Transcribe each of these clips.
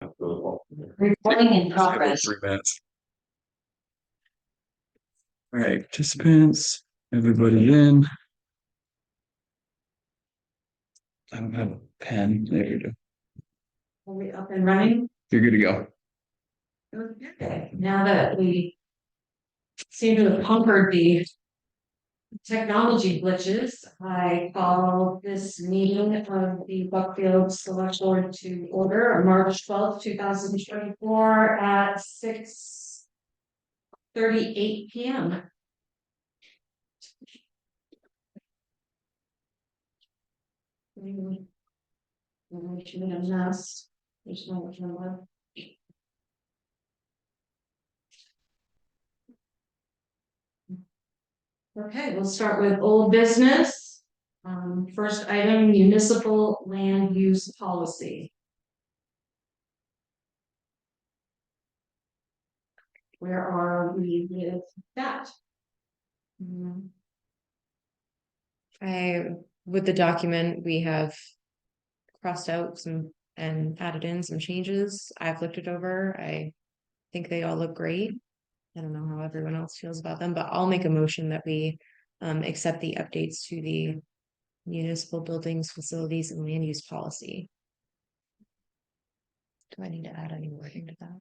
Recording in progress. 3 minutes. All right, participants, everybody in. I don't have a pen. There you go. Are we up and running? You're good to go. Okay, now that we seem to have conquered the technology glitches, I call this meeting of the Buckfield Select Board to order on March 12th, 2024 at 6:38 p.m. There's no left. Okay, we'll start with old business. First item, municipal land use policy. Where are we with that? With the document, we have crossed out some and added in some changes. I've looked it over. I think they all look great. I don't know how everyone else feels about them, but I'll make a motion that we accept the updates to the municipal buildings, facilities, and land use policy. Do I need to add any wording to that?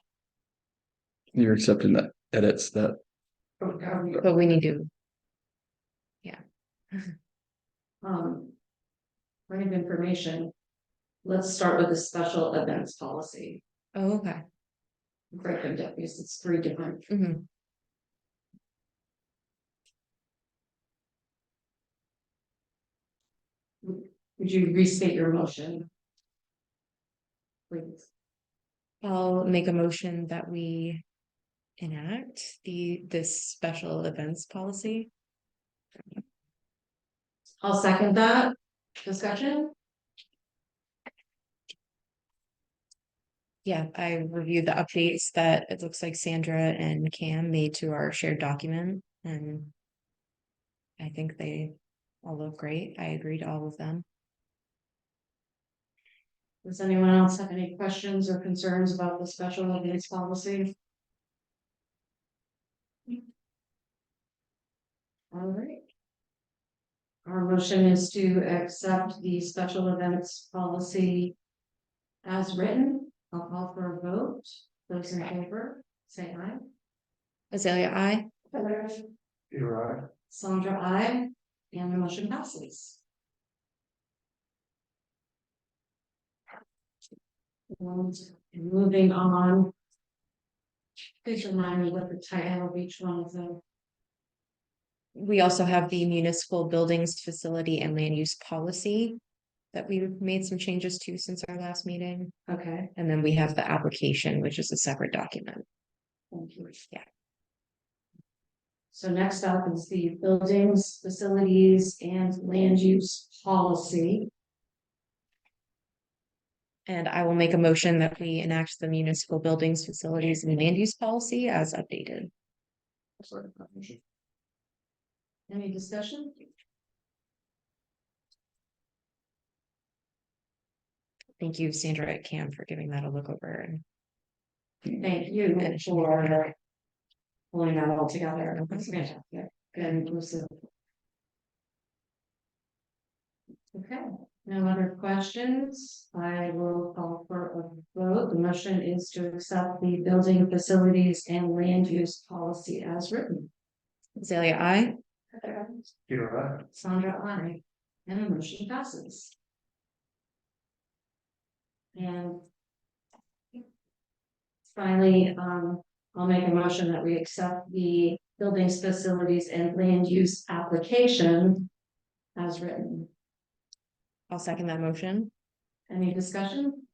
You're accepting that edits that. But we need to, yeah. Point of information. Let's start with the special events policy. Oh, okay. Break them down because it's three different. Would you restate your motion? Please. I'll make a motion that we enact this special events policy. I'll second that. Discussion? Yeah, I reviewed the updates that it looks like Sandra and Cam made to our shared document, and I think they all look great. I agree to all of them. Does anyone else have any questions or concerns about the special events policy? All right. Our motion is to accept the special events policy as written. I'll call for a vote. Those in favor, say aye. Azalea, aye. You're right. Sandra, aye. And the motion passes. And moving on. Please remind me what the title of each one of them. We also have the municipal buildings, facility, and land use policy that we've made some changes to since our last meeting. Okay. And then we have the application, which is a separate document. Thank you. Yeah. So next up is the buildings, facilities, and land use policy. And I will make a motion that we enact the municipal buildings, facilities, and land use policy as updated. Any discussion? Thank you, Sandra and Cam, for giving that a look over. Thank you for pulling that all together. That's fantastic. And inclusive. Okay, no other questions. I will call for a vote. The motion is to accept the building, facilities, and land use policy as written. Azalea, aye. You're right. Sandra, aye. And the motion passes. And finally, I'll make a motion that we accept the buildings, facilities, and land use application as written. I'll second that motion. Any discussion?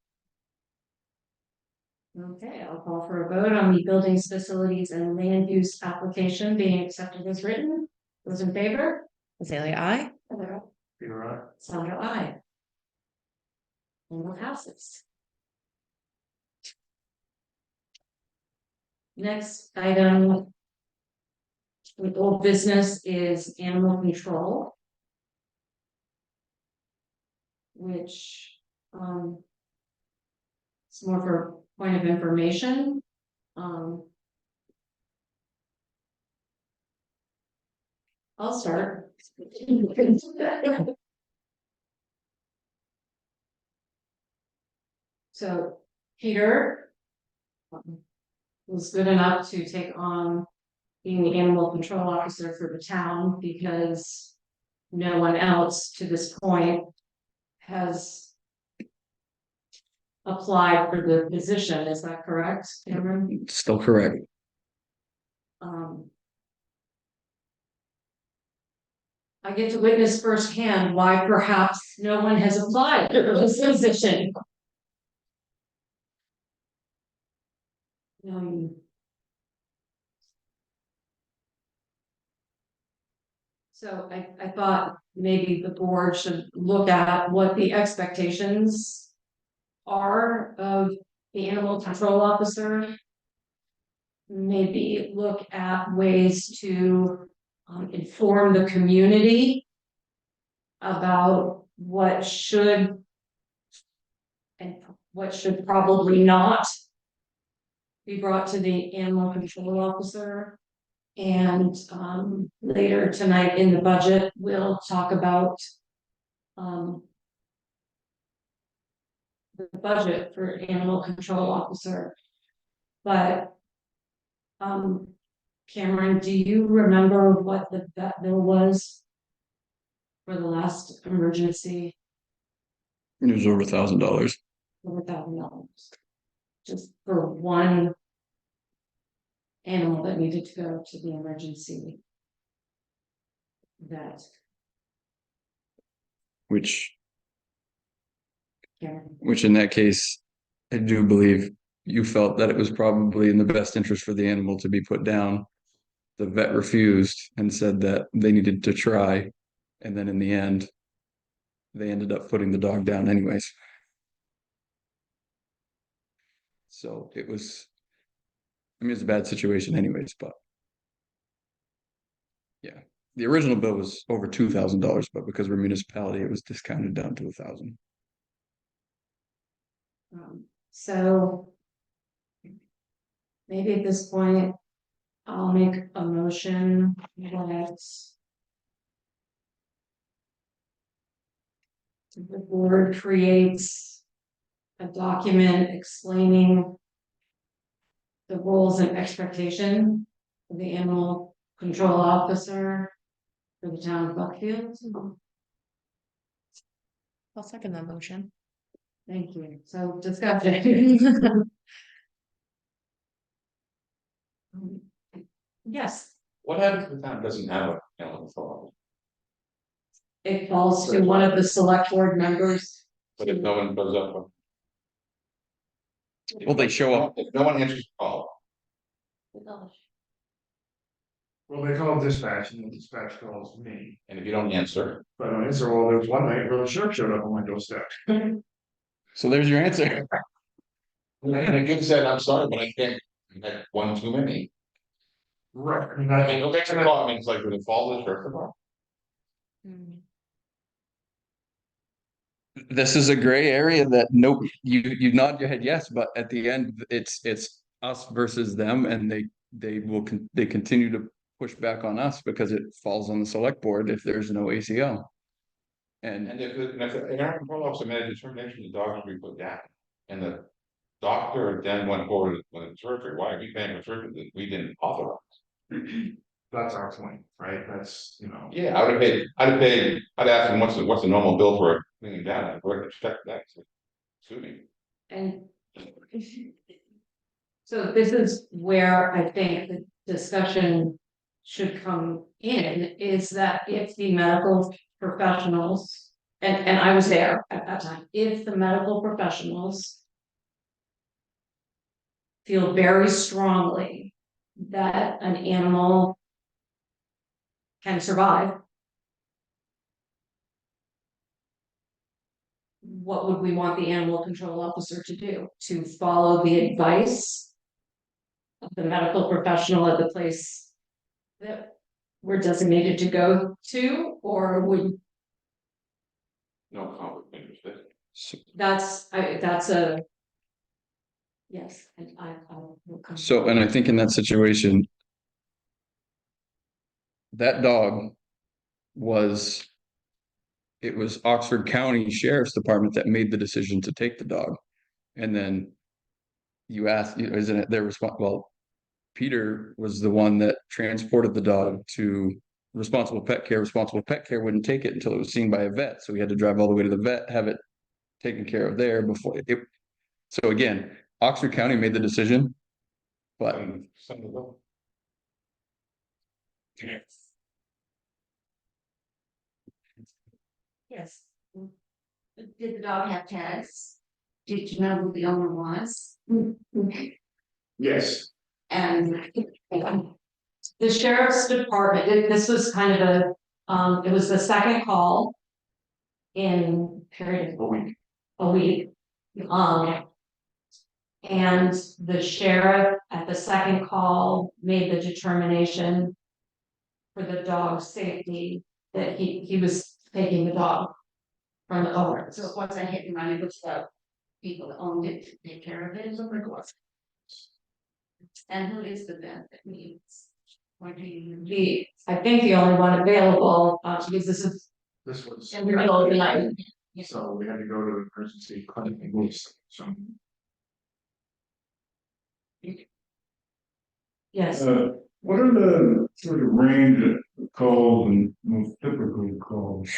Okay, I'll call for a vote on the buildings, facilities, and land use application being accepted as written. Those in favor? Azalea, aye. You're right. Sandra, aye. And it passes. Next item with old business is animal control, which it's more for point of information. I'll start. So Peter was good enough to take on being the animal control officer for the town because no one else to this point has applied for the position. Is that correct, Cameron? Still correct. I get to witness firsthand why perhaps no one has applied for this position. So I thought maybe the board should look at what the expectations are of the animal control officer. Maybe look at ways to inform the community about what should and what should probably not be brought to the animal control officer. And later tonight in the budget, we'll talk about the budget for animal control officer. But Cameron, do you remember what the vet bill was for the last emergency? It was over $1,000. Over $1,000, just for one animal that needed to go to the emergency vet. Which Karen. in that case, I do believe you felt that it was probably in the best interest for the animal to be put down. The vet refused and said that they needed to try. And then in the end, they ended up putting the dog down anyways. So it was, I mean, it's a bad situation anyways, but yeah, the original bill was over $2,000, but because we're a municipality, it was discounted down to 1,000. So maybe at this point, I'll make a motion that the board creates a document explaining the roles and expectation of the animal control officer for the town of Buckfield. I'll second that motion. Thank you. So discussion. Yes, What happens if the town doesn't have a animal control? it falls to one of the select board members. But if no one shows up. Well, they show up. If no one answers the call, Well, they call dispatch and the dispatch calls me. and if you don't answer, But I don't answer, well, there was one night where the sheriff showed up on my doorstep. So there's your answer. and the kid said, I'm sorry, but I can't, I had one too many. Right. I mean, I mean, okay, so I mean, it's like, would it fall to the sheriff department? This is a gray area that nope, you nod your head yes, but at the end it's us versus them, and they continue to push back on us because it falls on the select board if there's no ACO. And And if the animal control officer made a determination, the dog should be put down, and the doctor then went forward with the surgery, why are we paying for surgery that we didn't authorize? that's our point, right? That's, you know. Yeah, I'd ask him, what's the normal bill for cleaning down, I'd go to check that, sue me. And so this is where I think the discussion should come in, is that if the medical professionals, and I was there at that time, if the medical professionals feel very strongly that an animal can survive, what would we want the animal control officer to do? To follow the advice of the medical professional at the place that we're designated to go to, or would No conflict of interest. that's a Yes, and I will come. So, and I think in that situation, that dog was, it was Oxford County Sheriff's Department that made the decision to take the dog. And then you asked, isn't it their response? Well, Peter was the one that transported the dog to responsible pet care. Responsible pet care wouldn't take it until it was seen by a vet. So we had to drive all the way to the vet, have it taken care of there before it. So again, Oxford County made the decision, but Some of them. Yes. Did the dog have tags? Did you know who the owner was? Yes, And The sheriff's department, this was kind of it was the second call in period a week. a week. And the sheriff at the second call made the determination for the dog's safety that he was taking the dog from the owner. so it wasn't hit and run, it was the people that owned it to take care of it. And who is the vet that needs? Or do you? I think the only one available, because this is This was, in the middle of the night. so we had to go to the emergency clinic and move, so. Yes, What are the sort of range of calls and most typical calls?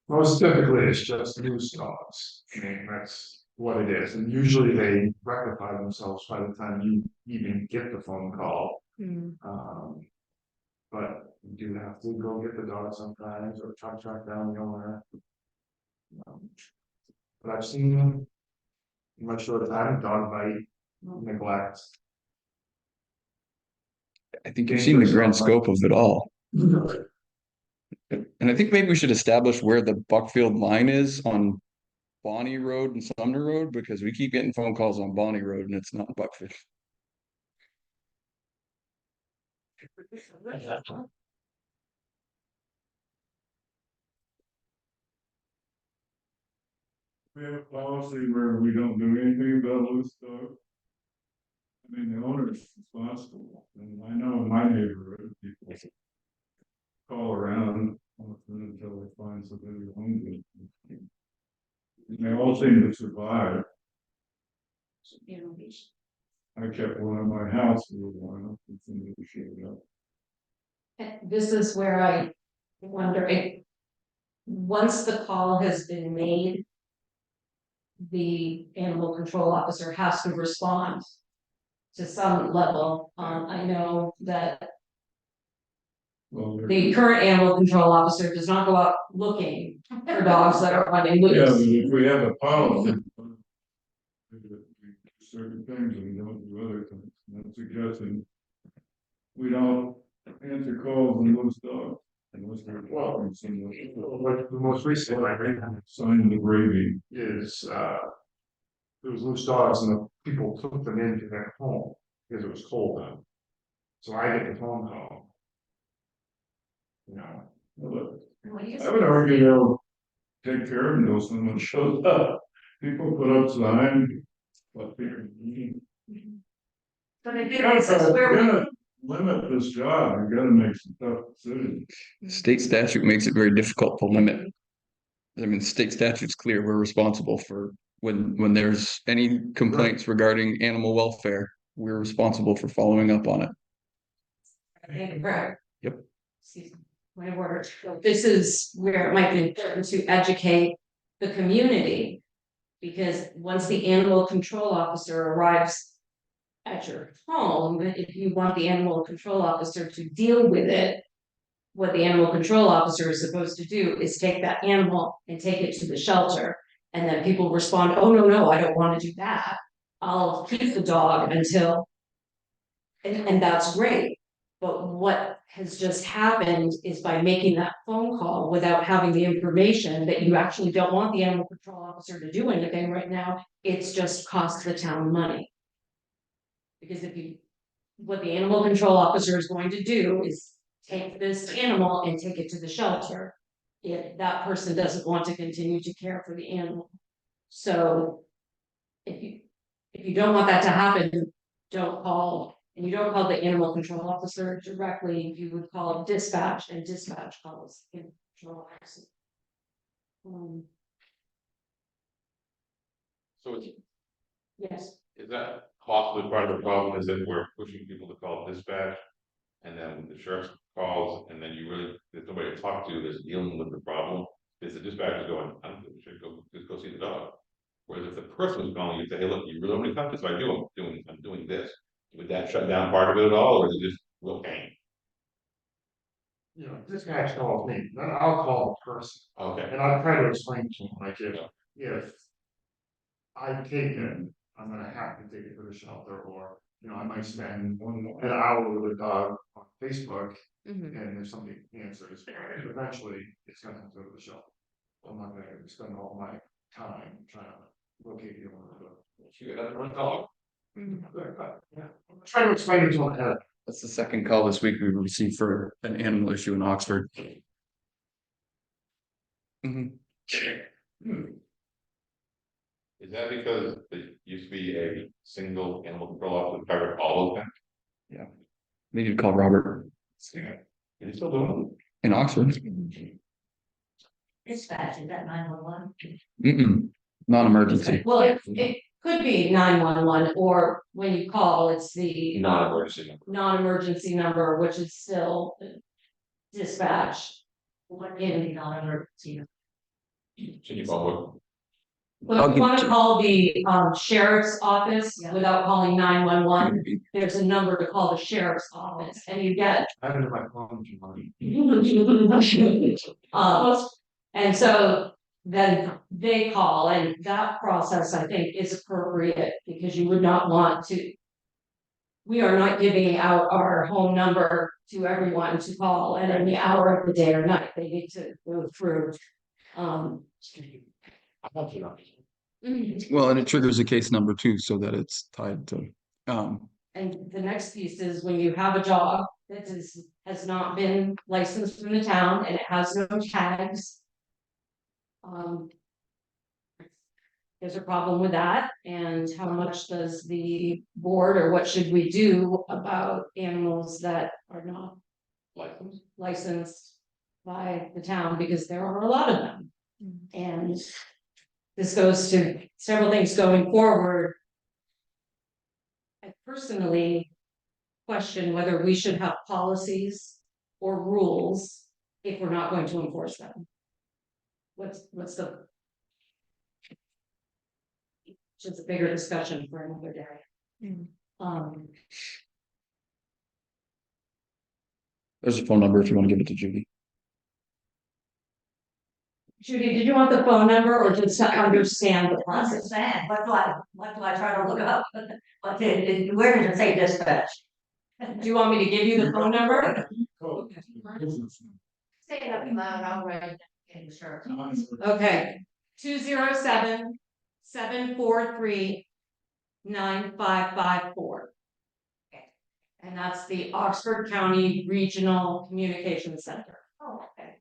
Most typically, it's just loose dogs. I mean, that's what it is. And usually they rectify themselves by the time you even get the phone call. Hmm. But you do have to go get the dog sometimes or track down the owner. But I've seen them much shorter time, dog bite, neglect. I think you've seen the grand scope of it all. And I think maybe we should establish where the Buckfield line is on Bonnie Road and Sumner Road, because we keep getting phone calls on Bonnie Road and it's not Buckfield. We have a policy where we don't do anything about loose dogs. I mean, the owner is responsible, and I know in my neighborhood, people call around often until they find somebody who owns it. And they all seem to survive. I kept one at my house for a while, and somebody showed up. this is where I wonder if, once the call has been made, the animal control officer has to respond to some level. I know that Well, the current animal control officer does not go out looking for dogs that are running yeah, but loose. if we have a policy. We do certain things and we don't do other things, and I'm suggesting. We don't answer calls on loose dogs. Unless they're from someone. What the most recent one I read Sign the gravy. is, there was loose dogs and the people took them into their home because it was cold out. So I get the phone call. You know, I would argue they'll take care of them until someone shows up. People put up signs. But they're. But I think this is where we, Limit this job, you gotta make some tough decisions. State statute makes it very difficult to limit. I mean, state statute's clear, we're responsible for when there's any complaints regarding animal welfare, we're responsible for following up on it. right. Yep. Excuse me, my word. This is where it might be important to educate the community. Because once the animal control officer arrives at your home, if you want the animal control officer to deal with it, what the animal control officer is supposed to do is take that animal and take it to the shelter. And then people respond, oh, no, I don't want to do that. I'll keep the dog until, and that's great. But what has just happened is by making that phone call without having the information that you actually don't want the animal control officer to do anything right now, it's just cost the town money. Because what the animal control officer is going to do is take this animal and take it to the shelter. If that person doesn't want to continue to care for the animal. So If you don't want that to happen, don't call, and you don't call the animal control officer directly, you would call dispatch, and dispatch calls animal control officer. So Yes, is that possibly part of the problem is that we're pushing people to call dispatch? And then the sheriff calls and then you really, there's nobody to talk to that's dealing with the problem. Is the dispatcher going, I don't think we should go, just go see the dog. Whereas if the person was calling you, say, hey, look, you really want me to come to this? I do, I'm doing this. Would that shut down part of it at all, or is it just real pain? You know, this guy calls me, then I'll call the person, Okay, and I'll try to explain to him, like, if I take it, I'm gonna have to take it to the shelter, or, you know, I might spend an hour with a dog on Facebook, Mhm. and if somebody answers, eventually it's gonna have to go to the shelter. I'm not gonna spend all my time trying to locate the owner of the. you got another dog. Yeah, I'm trying to explain it to him ahead. That's the second call this week we've received for an animal issue in Oxford. Mhm. Is that because it used to be a single animal control officer that covered all of them? They need to call Robert Is he still doing in Oxford. Dispatch, is that 911? Non-emergency. well, it could be 911, or when you call, it's it? the Non-emergency number. non-emergency number, which is still dispatch. What is the non-emergency? Can you call But I'll if you wanna give- call the sheriff's office Yeah. without calling 911, there's a number to call the sheriff's office, and you get. I have it in my phone, if you want. And so then they call, and that process, I think, is appropriate, because you would not want to. We are not giving out our home number to everyone to call at any hour of the day or night, they need to go through. I'm not sure. Well, and it triggers a case number too, so that it's tied to, And the next piece is when you have a dog that has not been licensed from the town and it has no tags. There's a problem with that, and how much does the board, or what should we do about animals that are not License? licensed by the town, because there are a lot of them. And this goes to several things going forward. I personally question whether we should have policies or rules if we're not going to enforce them. What's the? Just a bigger discussion for another day. there's a phone number if you want to give it to Judy. Judy, did you want the phone number or just to understand the process? Understand, what do I try to look up? Where does it say dispatch? Do you want me to give you the phone number? Say it up loud, I'll write it in the shirt. Okay, 207-743-9554. And that's the Oxford County Regional Communications Center. Oh, okay.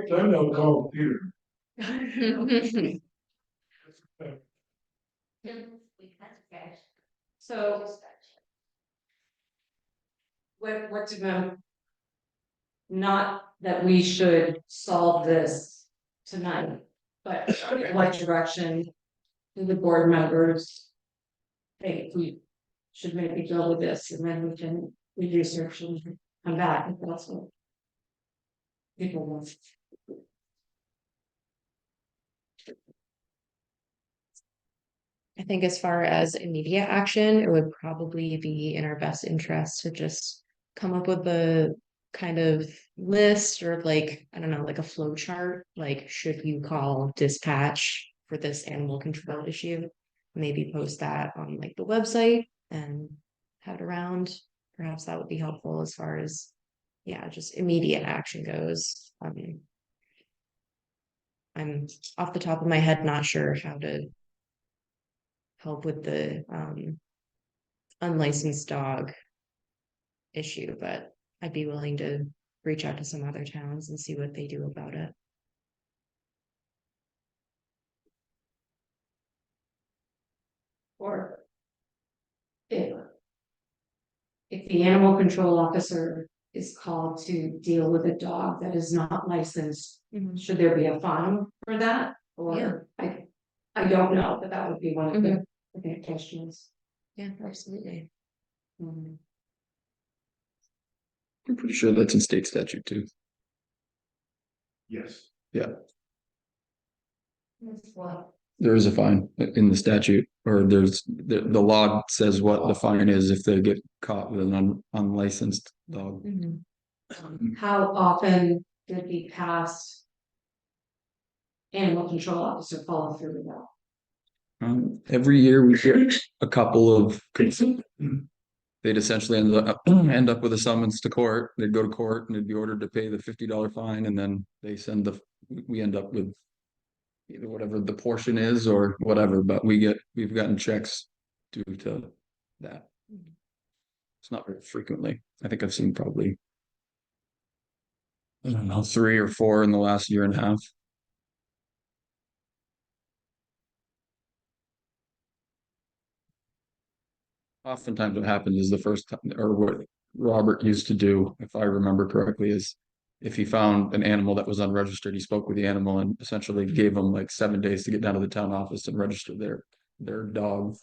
Then they'll call Peter. So what's not that we should solve this tonight, but what direction do the board members think we should maybe go with this, and then we can research and come back if that's what people want. I think as far as immediate action, it would probably be in our best interest to just come up with a kind of list, or like, I don't know, like a flow chart, like should you call dispatch for this animal control issue? Maybe post that on like the website and have it around. Perhaps that would be helpful as far as, yeah, just immediate action goes. I'm off the top of my head not sure how to help with the unlicensed dog issue, but I'd be willing to reach out to some other towns and see what they do about it. or if the animal control officer is called to deal with a dog that is not licensed, Mhm. should there be a fine for that? Yeah. Or I don't know, but that would be one of the questions. Yeah, absolutely. Mm. I'm pretty sure that's in state statute too. Yes. That's what, There is a fine in the statute, or the law says what the fine is if they get caught with an unlicensed dog. Mhm. how often did the past animal control officer follow through with that? Every year we get a couple of. They'd essentially end up with a summons to court. They'd go to court and they'd be ordered to pay the $50 fine, and then we end up with either whatever the portion is or whatever, but we've gotten checks due to that. It's not very frequently. I think I've seen probably, I don't know, 3 or 4 in the last year and a half. Oftentimes what happens is the first time, or what Robert used to do, if I remember correctly, is if he found an animal that was unregistered, he spoke with the animal and essentially gave them like 7 days to get down to the town office and register their dog,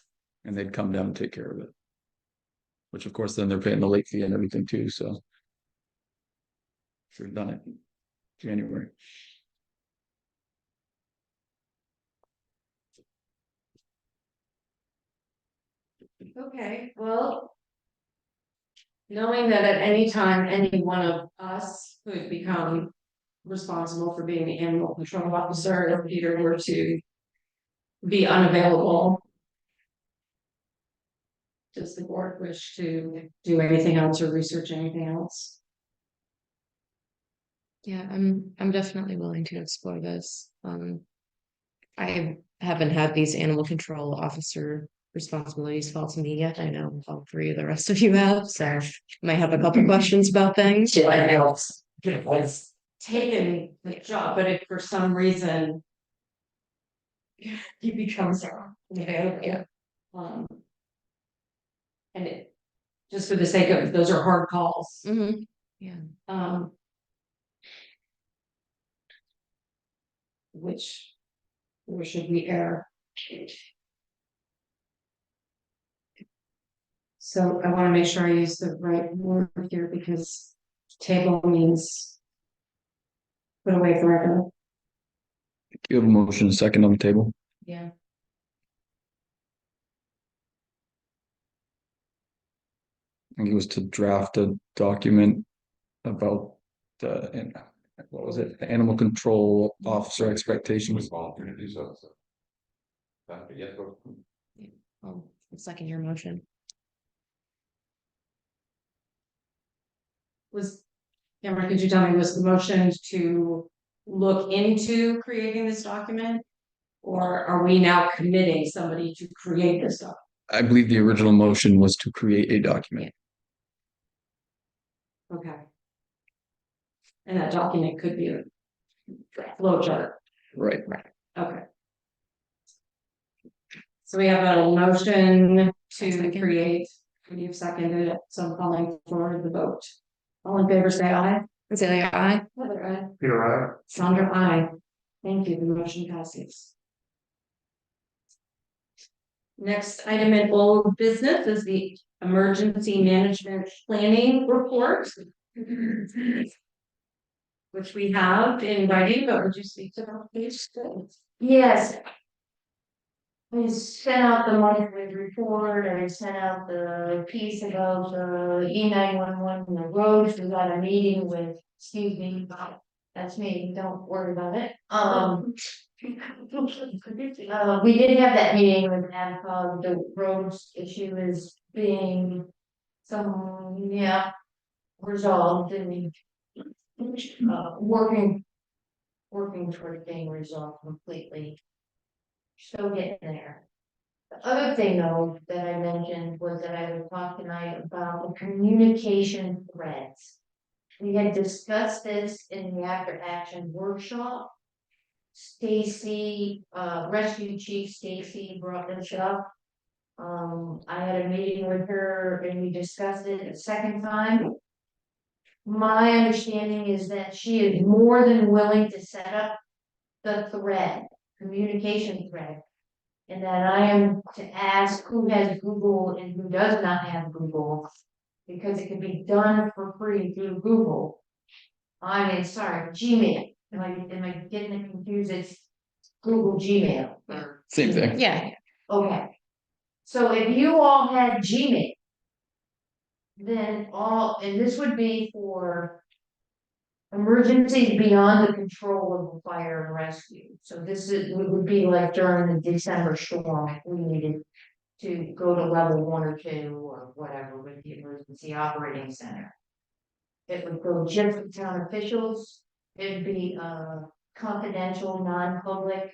and they'd come down and take care of it. Which of course then they're paying the late fee and everything too, so. Should have done it in January. Okay, well. Knowing that at any time, any one of us could become responsible for being the animal control officer if Peter were to be unavailable. Does the board wish to do anything else or research anything else? Yeah, I'm definitely willing to explore this. I haven't had these animal control officer responsibilities fall to me yet. I know all 3 of the rest of you have, so might have a couple questions about things. I else was taken the job, but if for some reason he becomes available, and it, just for the sake of, those are hard calls. Mhm. Yeah. Where should we err? So I want to make sure I use the right word here, because table means put away forever. You have a motion, second on the table. Yeah. I think it was to draft a document about and what was it? Animal control officer expectations. Volunteer to do so. Yes, go. I'll second your motion. Cameron, could you tell me, was the motion to look into creating this document? Or are we now committing somebody to create this document? I believe the original motion was to create a document. Okay. And that document could be a flow chart. Right. Okay. So we have a motion to Second. create, you've seconded it, so I'm calling for the vote. All in favor, say aye. Azalea, aye. Heather, aye. Peter, I. Sandra, aye. Thank you, the motion passes. Next item in old business is the emergency management planning report. Which we have in writing, but would you speak to that, please? Yes. We sent out the monthly report, and I sent out the piece about the E911 and the roads. We got a meeting with, excuse me, that's me, don't worry about it. We did have that meeting with AdCog. The roads issue is being resolved, and working toward being resolved completely. Still getting there. The other thing though that I mentioned was that I would talk tonight about the communication threads. We had discussed this in the after action workshop. Stacy, Rescue Chief Stacy brought this up. I had a meeting with her and we discussed it a second time. My understanding is that she is more than willing to set up the thread, communication thread. And that I am to ask who has Google and who does not have Google. Because it can be done for free through Google. I mean, sorry, Gmail. Am I getting it confused? It's Google Gmail. or- Same thing. Yeah, Okay. So if you all had Gmail. Then and this would be for. Emergencies beyond the control of the fire and rescue. So would be like during the December storm, if we needed. To go to level 1 or 2 or whatever with the emergency operating center. It would go just to town officials. It'd be confidential, non-public.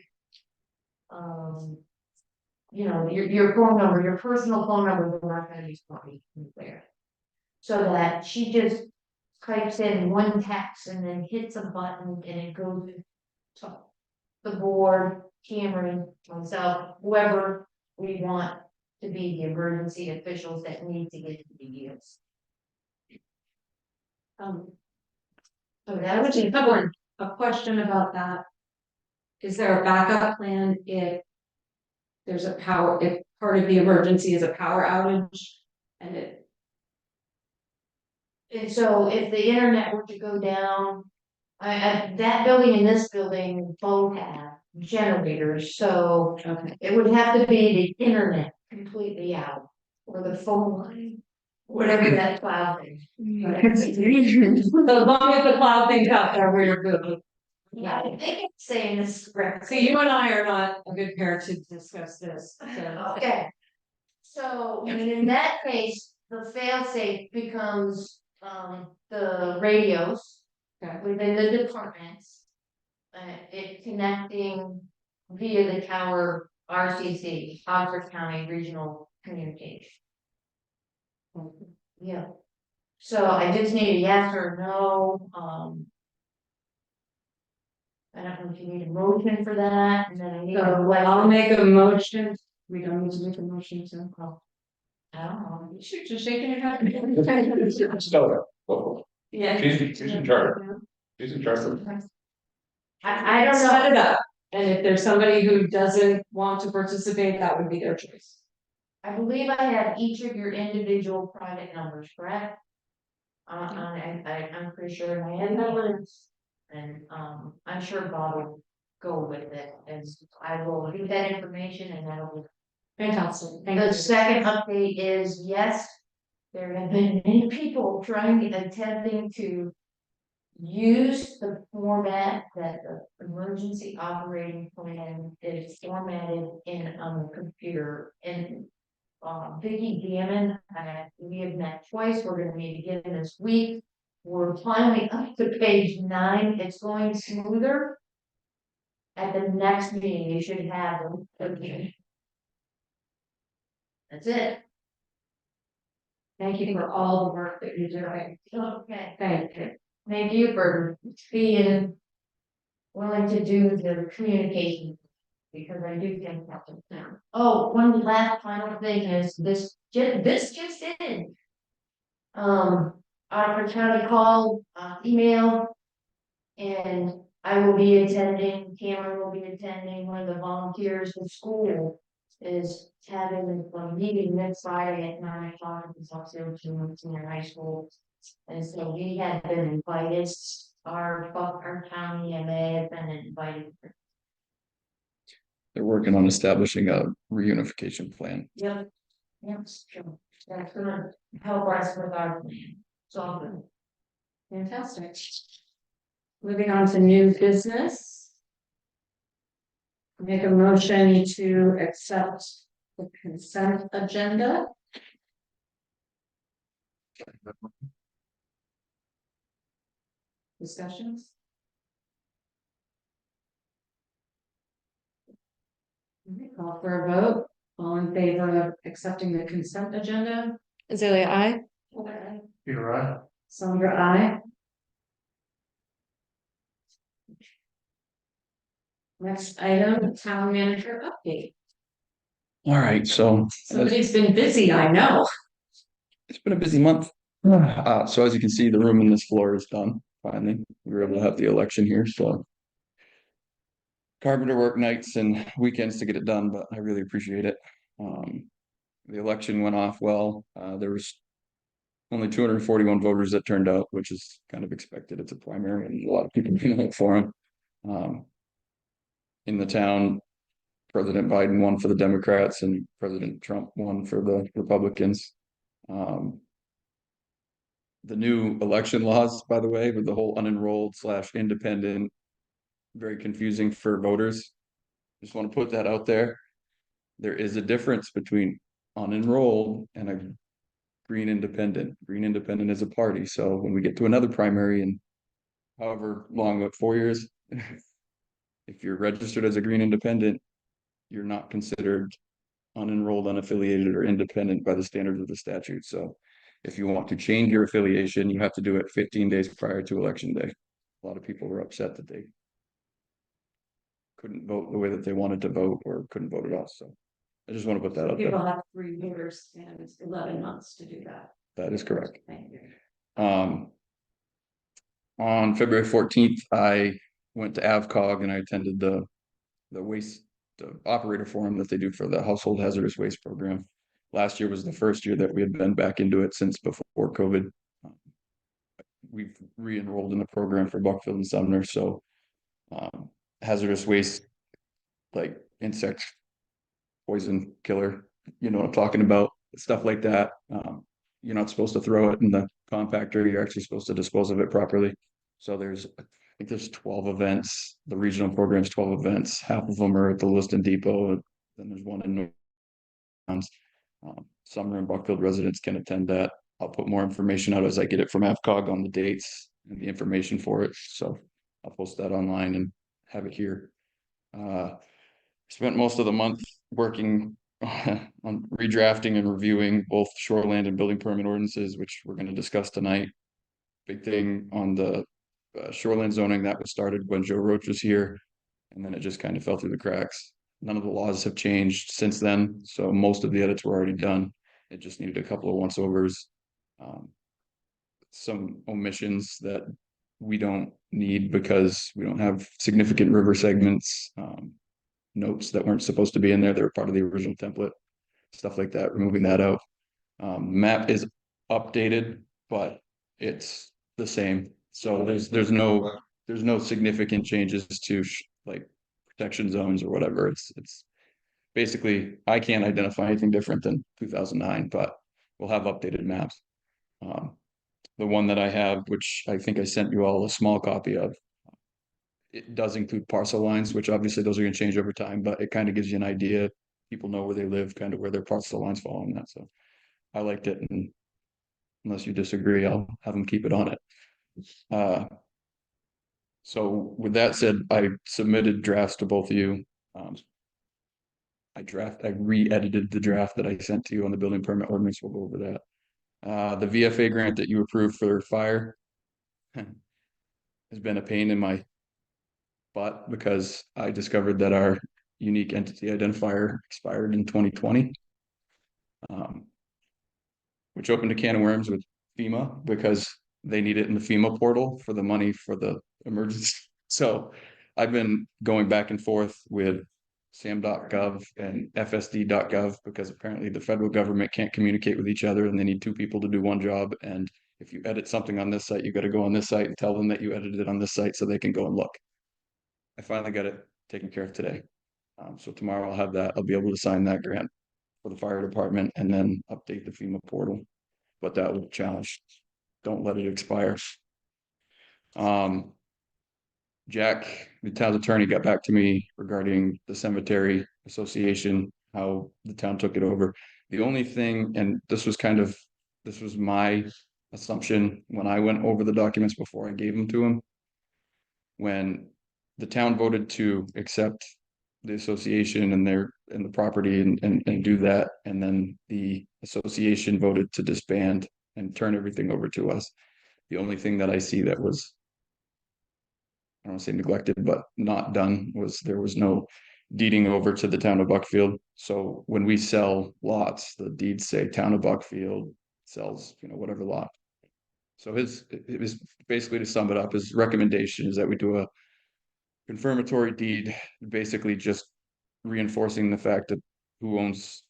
Your phone number, your personal phone number, we're not gonna use public there. So that she just types in one text and then hits a button and it goes to the board, Cameron, myself, whoever we want to be the emergency officials that need to get to the use. So that was Which is a question about that. Is there a backup plan if there's if part of the emergency is a power outage and And so if the internet were to go down, that building and this building both have generators, so okay. it would have to be the internet completely out. Or the phone line, whatever that cloud thing. So as long as the cloud thing's out there, we're good. Yeah, I think it's saying this correct. See, you and I are not a good pair to discuss this, so. Okay. So, and in that case, the fail-safe becomes, the radios. Okay. Within the departments. It connecting via the tower RCC, Oxford County Regional Communication. Yeah. So I just need a yes or no, I don't know if you need a motion for that, and then I need. So I'll make a motion. We don't need to make a motion, so. I don't know. You should just shaking your head. Yeah. She's in charge. She's in charge of. I don't know. Set it up, and if there's somebody who doesn't want to participate, that would be their choice. I believe I have each of your individual private numbers, correct? I'm pretty sure my end numbers. And, I'm sure Bob will go with it, and I will leave that information and that'll. Fantastic. Thank The you. second update is, yes, there have been many people attempting to. Use the format that the emergency operating plan is formatted in on the computer and. Vicky Gammon, we have met twice, we're gonna meet again this week. We're finally up to page 9, it's going smoother. At the next meeting, you should have them. Okay. That's it. Thank you for all the work that you're doing. Okay. Thank you. Thank you for being willing to do the communication. Because I do think that's important. Oh, one last final thing is this just in. Our county called, email. And I will be attending, Cameron will be attending, one of the volunteers in school. Is having a meeting next Friday at 9 o'clock in Buckfield Senior High School. And so we had been invited, our county MA had been invited. They're working on establishing a reunification plan. Yep. Yep, sure. That's gonna help us with our plan. So I'm good. Fantastic. Moving on to new business. Make a motion to accept the consent agenda. Discussions? Okay, call for a vote. All in favor of accepting the consent agenda? Azalea, I. Peter, right? Sandra, aye. Next item, town manager update. All right, so Somebody's been busy, I know. it's been a busy month. So as you can see, the room in this floor is done. Finally, we were able to have the election here, so carpenter work nights and weekends to get it done, but I really appreciate it. The election went off well. There was only 241 voters that turned out, which is kind of expected. It's a primary and a lot of people didn't vote for him. In the town, President Biden won for the Democrats and President Trump won for the Republicans. The new election laws, by the way, with the whole unenrolled / independent, very confusing for voters. Just want to put that out there. There is a difference between unenrolled and a green independent. Green independent is a party. So when we get to another primary in however long, what, 4 years, if you're registered as a green independent, you're not considered unenrolled, unaffiliated, or independent by the standards of the statute. So if you want to change your affiliation, you have to do it 15 days prior to election day. A lot of people were upset that they couldn't vote the way that they wanted to vote or couldn't vote at all. So I just want to put that out People there. have 3 years and 11 months to do that. That is correct. Thank you. On February 14th, I went to AvCog and I attended the operator forum that they do for the household hazardous waste program. Last year was the first year that we had been back into it since before COVID. We've re-enrolled in the program for Buckfield and Sumner. So hazardous waste, like insect poison killer, you know what I'm talking about, stuff like that. You're not supposed to throw it in the compactor. You're actually supposed to dispose of it properly. So I think there's 12 events. The regional program's 12 events. Half of them are at the Lewiston Depot. Then there's one in North. Sumner and Buckfield residents can attend that. I'll put more information out as I get it from AvCog on the dates and the information for it. So I'll post that online and have it here. Spent most of the month working on redrafting and reviewing both shoreland and building permit ordinances, which we're going to discuss tonight. Big thing on the shoreland zoning that was started when Joe Roach was here, and then it just kind of fell through the cracks. None of the laws have changed since then, so most of the edits were already done. It just needed a couple of once-overs, some omissions that we don't need because we don't have significant river segments, notes that weren't supposed to be in there. They were part of the original template, stuff like that, removing that out. Map is updated, but it's the same. So there's no significant changes to like protection zones or whatever. It's basically, I can't identify anything different than 2009, but we'll have updated maps. The one that I have, which I think I sent you all a small copy of, it does include parcel lines, which obviously those are going to change over time, but it kind of gives you an idea. People know where they live, kind of where their parcel lines fall on that. So I liked it, and unless you disagree, I'll have them keep it on it. So with that said, I submitted drafts to both of you. I re-edited the draft that I sent to you on the building permit ordinance. We'll go over that. The VFA grant that you approved for fire has been a pain in my butt because I discovered that our unique entity identifier expired in 2020. Which opened a can of worms with FEMA because they need it in the FEMA portal for the money for the emergency. So I've been going back and forth with sam.gov and fsd.gov because apparently the federal government can't communicate with each other and they need 2 people to do one job. And if you edit something on this site, you got to go on this site and tell them that you edited it on this site so they can go and look. I finally got it taken care of today. So tomorrow I'll have that. I'll be able to sign that grant for the fire department and then update the FEMA portal. But that will challenge. Don't let it expire. Jack, the town's attorney, got back to me regarding the cemetery association, how the town took it over. The only thing, and this was my assumption when I went over the documents before I gave them to him. When the town voted to accept the association and the property and do that, and then the association voted to disband and turn everything over to us. The only thing that I see that was, I don't want to say neglected, but not done, was there was no deeding over to the town of Buckfield. So when we sell lots, the deeds say town of Buckfield sells, whatever lot. So it was basically, to sum it up, his recommendation is that we do a confirmatory deed, basically just reinforcing the fact that who owns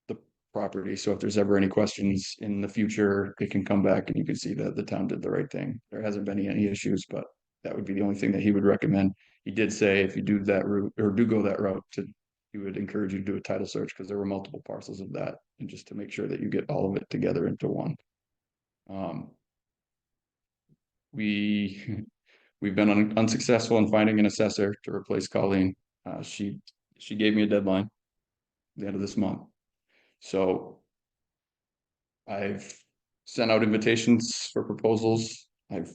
the property. So if there's ever any questions in the future, it can come back and you can see that the town did the right thing. There hasn't been any issues, but that would be the only thing that he would recommend. He did say if you do that route or do go that route, he would encourage you to do a title search, because there were multiple parcels of that, and just to make sure that you get all of it together into one. We've been unsuccessful in finding an assessor to replace Colleen. She gave me a deadline, the end of this month. So I've sent out invitations for proposals. I've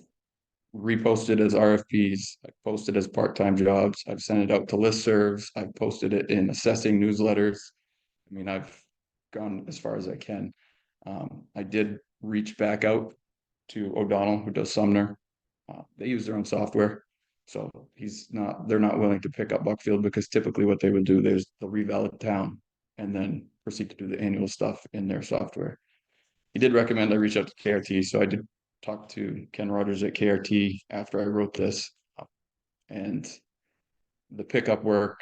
reposted as RFPs. I've posted as part-time jobs. I've sent it out to listservs. I've posted it in assessing newsletters. I mean, I've gone as far as I can. I did reach back out to O'Donnell, who does Sumner. They use their own software. So they're not willing to pick up Buckfield, because typically what they would do, they'll revalid town and then proceed to do the annual stuff in their software. He did recommend I reach out to KRT. So I did talk to Ken Rogers at KRT after I wrote this, and the pickup work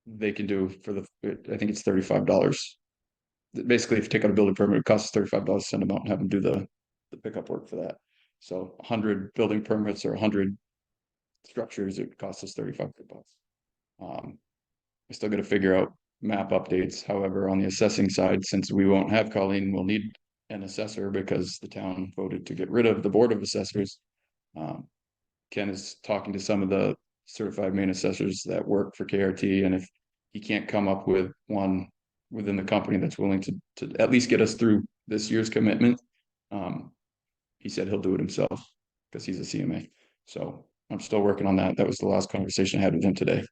they can do I think it's $35. Basically, if you take out a building permit, it costs $35 to send them out and have them do the pickup work for that. So 100 building permits or 100 structures, it costs us $35. I still got to figure out map updates. However, on the assessing side, since we won't have Colleen, we'll need an assessor, because the town voted to get rid of the board of assessors. Ken is talking to some of the certified main assessors that work for KRT, and if he can't come up with one within the company that's willing to at least get us through this year's commitment, he said he'll do it himself, because he's a CMA. So I'm still working on that. That was the last conversation I had with him today.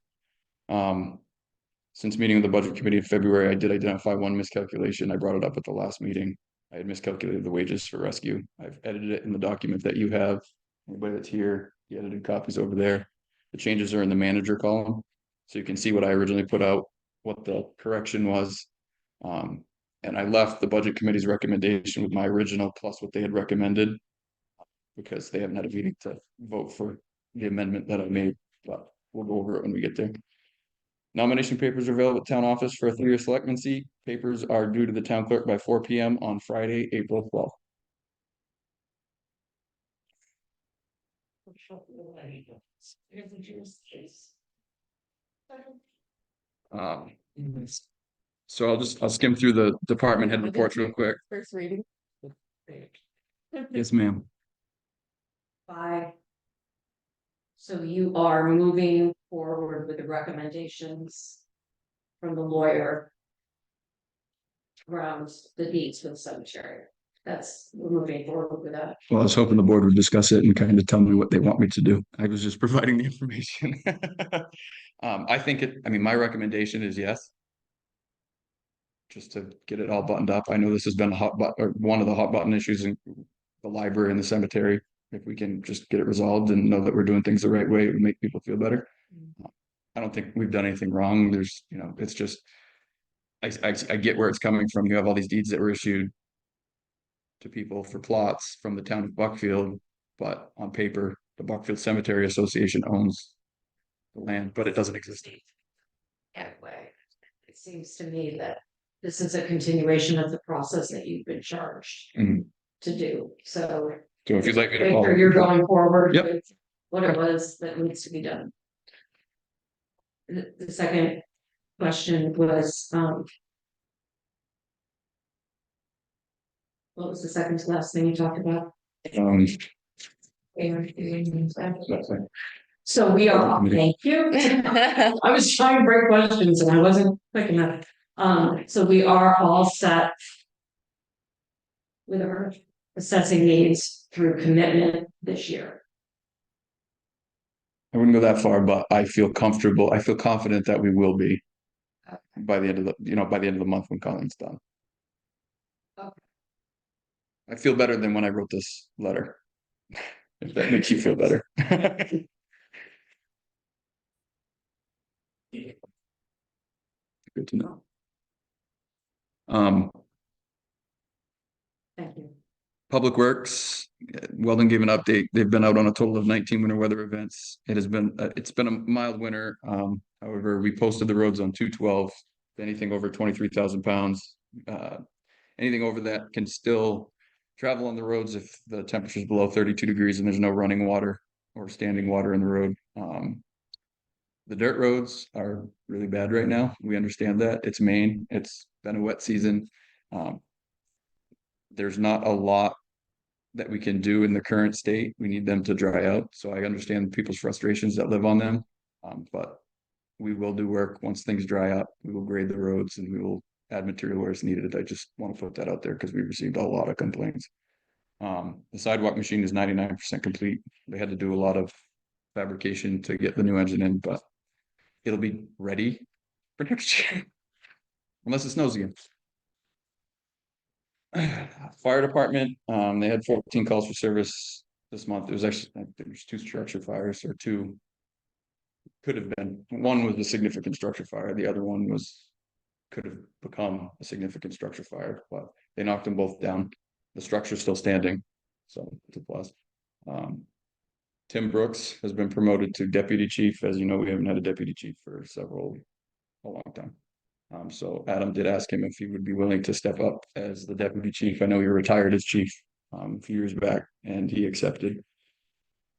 Since meeting with the budget committee in February, I did identify one miscalculation. I brought it up at the last meeting. I had miscalculated the wages for rescue. I've edited it in the document that you have. Anybody that's here, the edited copies over there. The changes are in the manager column. So you can see what I originally put out, what the correction was. And I left the budget committee's recommendation with my original plus what they had recommended, because they haven't had a meeting to vote for the amendment that I made, but we'll go over it when we get there. Nomination papers are available at town office for a 3-year selectman seat. Papers are due to the town clerk by 4 p.m. on Friday, April 12th. So I'll skim through the department head reports real quick. First reading. Yes, ma'am. So you are moving forward with the recommendations from the lawyer around the deeds for the cemetery. We're moving forward with that. Well, I was hoping the board would discuss it and kind of tell me what they want me to do. I was just providing the information. I mean, my recommendation is yes. Just to get it all buttoned up. I know this has been one of the hot button issues in the library and the cemetery. If we can just get it resolved and know that we're doing things the right way, it would make people feel better. I don't think we've done anything wrong. It's just, I get where it's coming from. You have all these deeds that were issued to people for plots from the town of Buckfield, but on paper, the Buckfield Cemetery Association owns the land, but it doesn't exist. Anyway, it seems to me that this is a continuation of the process that you've been charged to do. So if you'd like me to make call, sure you're going forward Yep. with what it was that needs to be done. The second question was, what was the second to last thing you talked about? So we are, thank you. I was trying to break questions and I wasn't quick enough. So we are all set with our assessing needs through commitment this year. I wouldn't go that far, but I feel comfortable. I feel confident that we will be by the end of the month when Colleen's done. Okay. I feel better than when I wrote this letter. If that makes you feel better. good to know. Um, Thank you. Public Works, Weldon gave an update. They've been out on a total of 19 winter weather events. It's been a mild winter. However, we posted the roads on 212. Anything over 23,000 pounds, anything over that can still travel on the roads if the temperature is below 32 degrees and there's no running water or standing water in the road. The dirt roads are really bad right now. We understand that. It's Maine. It's been a wet season. There's not a lot that we can do in the current state. We need them to dry out. So I understand people's frustrations that live on them. But we will do work once things dry up. We will grade the roads and we will add material where it's needed. I just want to put that out there because we received a lot of complaints. The sidewalk machine is 99% complete. They had to do a lot of fabrication to get the new engine in, but it'll be ready for next year. Unless it snows again. Fire department, they had 14 calls for service this month. It was actually, I think there's 2 structure fires or 2. Could have been. One was a significant structure fire. The other one could have become a significant structure fire, but they knocked them both down. The structure's still standing, so it's a plus. Tim Brooks has been promoted to deputy chief. As you know, we haven't had a deputy chief for a long time. So Adam did ask him if he would be willing to step up as the deputy chief. I know he retired as chief a few years back, and he accepted.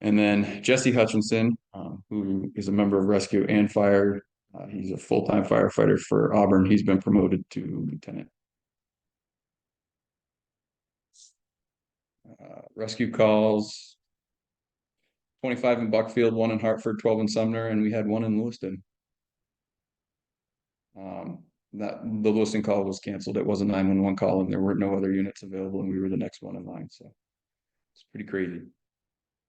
And then Jesse Hutchinson, who is a member of rescue and fire. He's a full-time firefighter for Auburn. He's been promoted to lieutenant. Rescue calls, 25 in Buckfield, 1 in Hartford, 12 in Sumner, and we had 1 in Lewiston. That the Lewiston call was canceled. It was a 911 call and there were no other units available and we were the next one in line. So it's pretty crazy.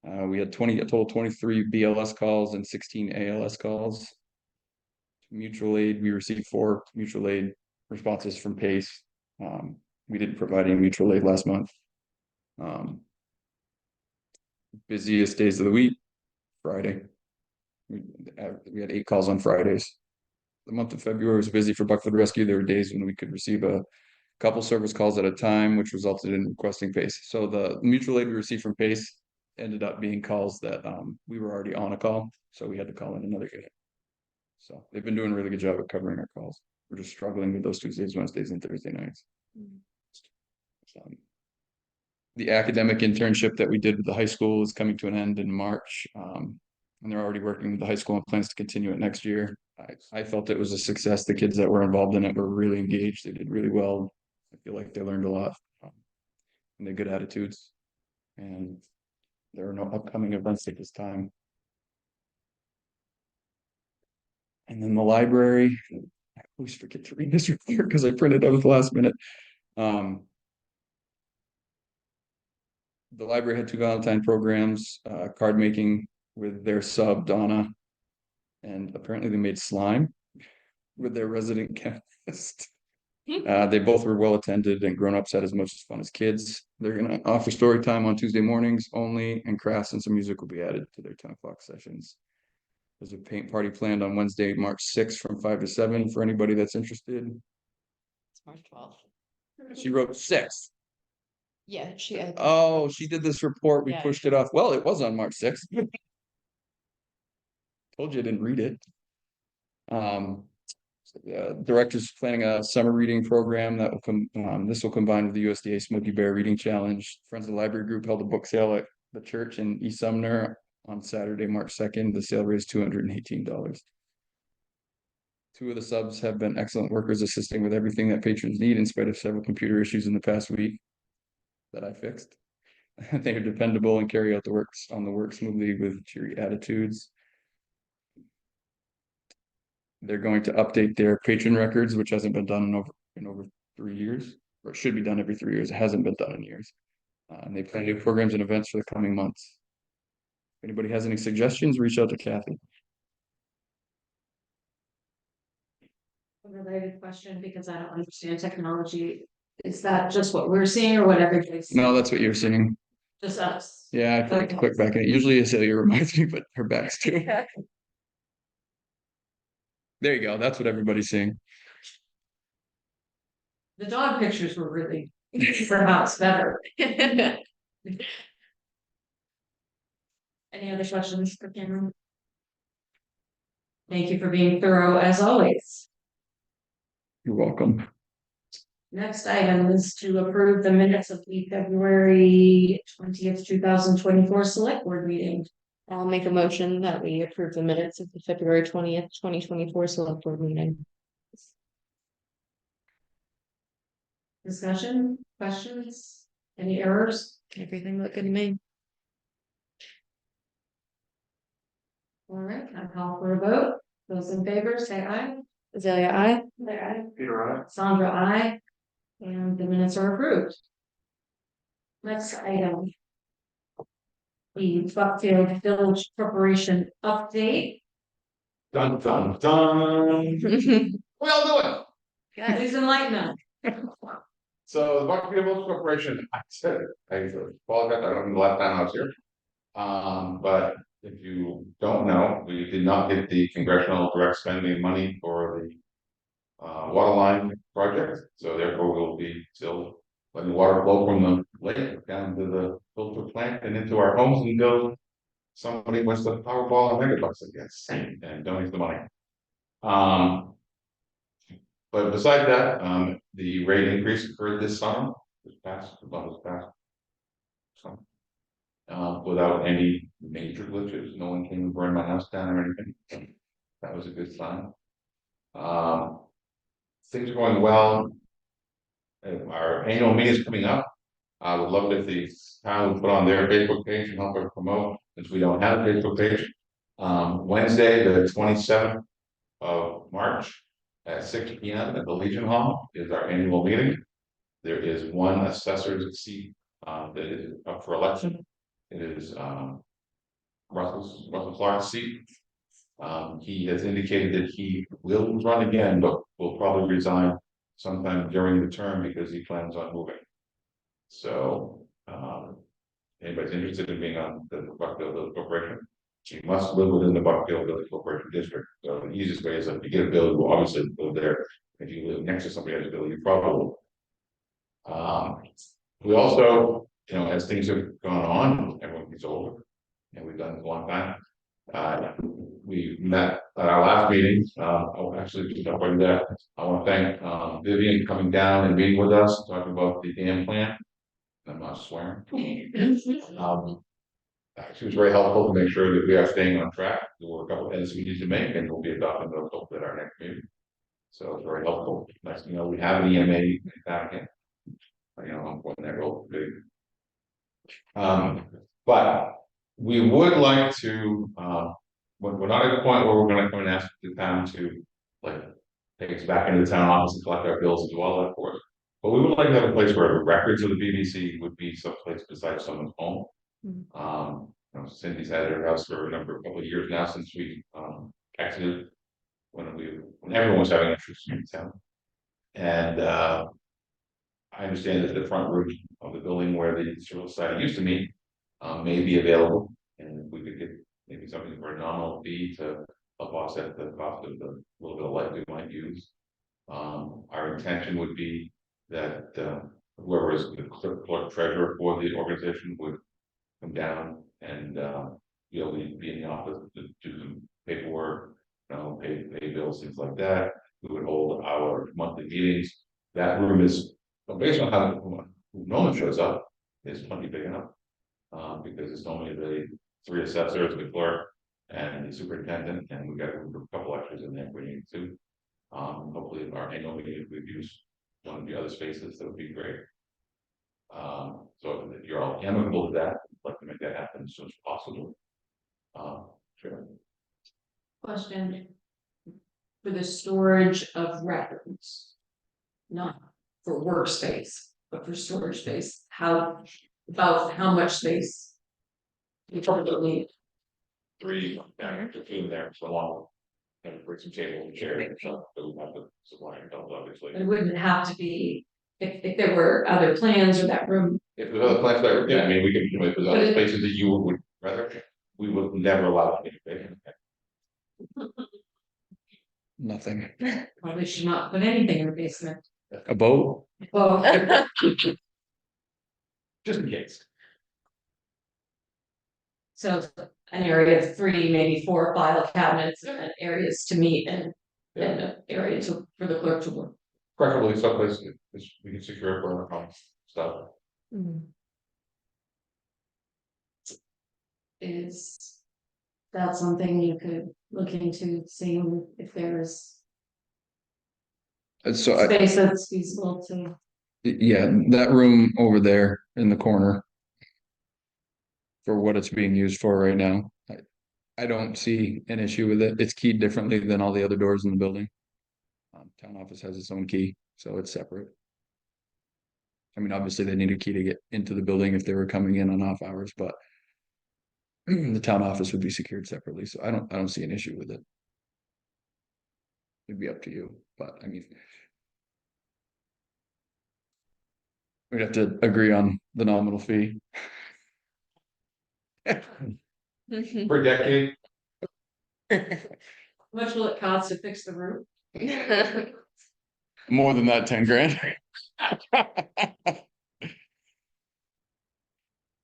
We had a total 23 BLS calls and 16 ALS calls. Mutual aid, we received 4 mutual aid responses from PACE. We didn't provide any mutual aid last month. Busiest days of the week, Friday. We had 8 calls on Fridays. The month of February was busy for Buckfield Rescue. There were days when we could receive a couple service calls at a time, which resulted in requesting PACE. So the mutual aid we received from PACE ended up being calls that we were already on a call, so we had to call in another unit. So they've been doing a really good job of covering our calls. We're just struggling with those Tuesdays, Wednesdays, and Thursday nights. The academic internship that we did with the high school is coming to an end in March. And they're already working with the high school and plans to continue it next year. I felt it was a success. The kids that were involved in it were really engaged. They did really well. I feel like they learned a lot. And they had good attitudes. And there are no upcoming events at this time. And then the library, I always forget to read this report because I printed out at the last minute. The library had 2 Valentine programs, card making with their sub Donna, and apparently they made slime with their resident chemist. They both were well attended and grown-ups had as much fun as kids. They're going to offer story time on Tuesday mornings only, and crafts and some music will be added to their 10 o'clock sessions. There's a paint party planned on Wednesday, March 6th from 5 to 7 for anybody that's interested. It's March 12th. She wrote 6th. Yeah, she. Oh, she did this report. We Yeah. pushed it off. Well, it was on March 6th. Told you I didn't read it. Director's planning a summer reading program that will come. This will combine with the USDA Smoky Bear Reading Challenge. Friends of the Library Group held a book sale at the church in East Sumner on Saturday, March 2nd. The sale raised $218. 2 of the subs have been excellent workers, assisting with everything that patrons need in spite of several computer issues in the past week that I fixed. They are dependable and carry out the work smoothly with cheery attitudes. They're going to update their patron records, which hasn't been done in over 3 years, or it should be done every 3 years. It hasn't been done in years. And they plan new programs and events for the coming months. If anybody has any suggestions, reach out to Kathy. A related question, because I don't understand technology. Is that just what we're seeing or what everybody's seeing? No, that's what you're seeing. Just us. Yeah, I forgot to click back in. Usually Azalea reminds me, but her back's too. There you go. That's what everybody's seeing. The dog pictures were really perhaps better. Any other questions for Cameron? Thank you for being thorough as always. You're welcome. Next item is to approve the minutes of the February 20th, 2024 select board meeting. I'll make a motion that we approve the minutes of the February 20th, 2024 select board meeting. Discussion, questions, any errors? Everything looked good to me. All right, I'll call for a vote. Those in favor, say aye. Azalea, I. Say aye. Peter, I. Sandra, aye. And the minutes are approved. Next item. The Buckfield Village Corporation update. Dun, dun, dun. We all doing? Please enlighten us. So the Buckfield Village Corporation, I said, I apologize, I don't know the last time I was here. But if you don't know, we did not get the congressional direct spending money for the water line project, so therefore we'll be still letting water flow from the lake down to the filter plant and into our homes until somebody wants to Powerball a megabucks, I guess, and donate the money. But besides that, the rate increase occurred this summer, this past. So, without any major glitches, no one came and burned my house down or anything. So that was a good sign. Things are going well. Our annual meeting is coming up. I would love it if the town would put on their Facebook page and help us promote, since we don't have a Facebook page. Wednesday, the 27th of March at 6 p.m. at the Legion Hall is our annual meeting. There is one assessor's seat that is up for election. It is Russell Clark's seat. He has indicated that he will run again, but will probably resign sometime during the term because he plans on moving. So, anybody's interested in being on the Buckfield Village Corporation, you must live within the Buckfield Village Corporation district. So the easiest way is if you get a bill, you obviously live there. If you live next to somebody else's bill, you probably will. We also, as things have gone on, everyone gets older, and we've done it a long time. We met at our last meeting. I'll actually just jump right there. I want to thank Vivian coming down and meeting with us, talking about the dam plan. I'm not swearing. She was very helpful to make sure that we are staying on track. There were a couple of edits we need to make, and we'll be adopting those hopefully at our next meeting. So it's very helpful. Nice to know we have an EMA back in. I'm pointing that real big. But we would like to, we're not at the point where we're going to come and ask the town to take us back into the town office and collect our bills and do all that for us. But we would like to have a place where the records of the BBC would be someplace besides someone's home. Cindy's had her house for a couple of years now since we exited when everyone was having interest in town. And I understand that the front roof of the building where the Civil Society used to meet may be available, and we could get maybe something for a nominal fee to help offset the cost of the little bit of light we might use. Our intention would be that whoever is the clerk treasurer for the organization would come down and be able to be in the office to do some paperwork, pay bills, things like that. We would hold our monthly meetings. That room is, based on how no one shows up, is plenty big enough. Because it's normally the 3 assessors, the clerk, and the superintendent, and we've got a couple extras in there if we need to. Hopefully our annual meeting, if we've used one of the other spaces, that would be great. So if you're all amicable to that, I'd like to make that happen as soon as possible. Sure. Question. For the storage of records, not for workspace, but for storage space, about how much space you probably need? 3 in there for long. And bring some table and chair and stuff, but we have to supply ourselves, obviously. It wouldn't have to be, if there were other plans or that room. If there's other plans that, yeah, I mean, we can, if there's other spaces that you would rather, we would never allow it. Nothing. Probably should not put anything in the basement. A boat? Well, Just in case. so an area of 3, maybe 4 file cabinets and areas to meet and an area for the clerk to work. Preferably someplace that we can secure it for our stuff. Mhm. Is that something you could look into, seeing if there's So I, space that's feasible to? yeah, that room over there in the corner. For what it's being used for right now. I don't see an issue with it. It's keyed differently than all the other doors in the building. Town office has its own key, so it's separate. I mean, obviously they need a key to get into the building if they were coming in on off hours, but the town office would be secured separately, so I don't see an issue with it. It'd be up to you, but I mean. We'd have to agree on the nominal fee. For a decade, How much will it cost to fix the roof? More than that, 10 grand.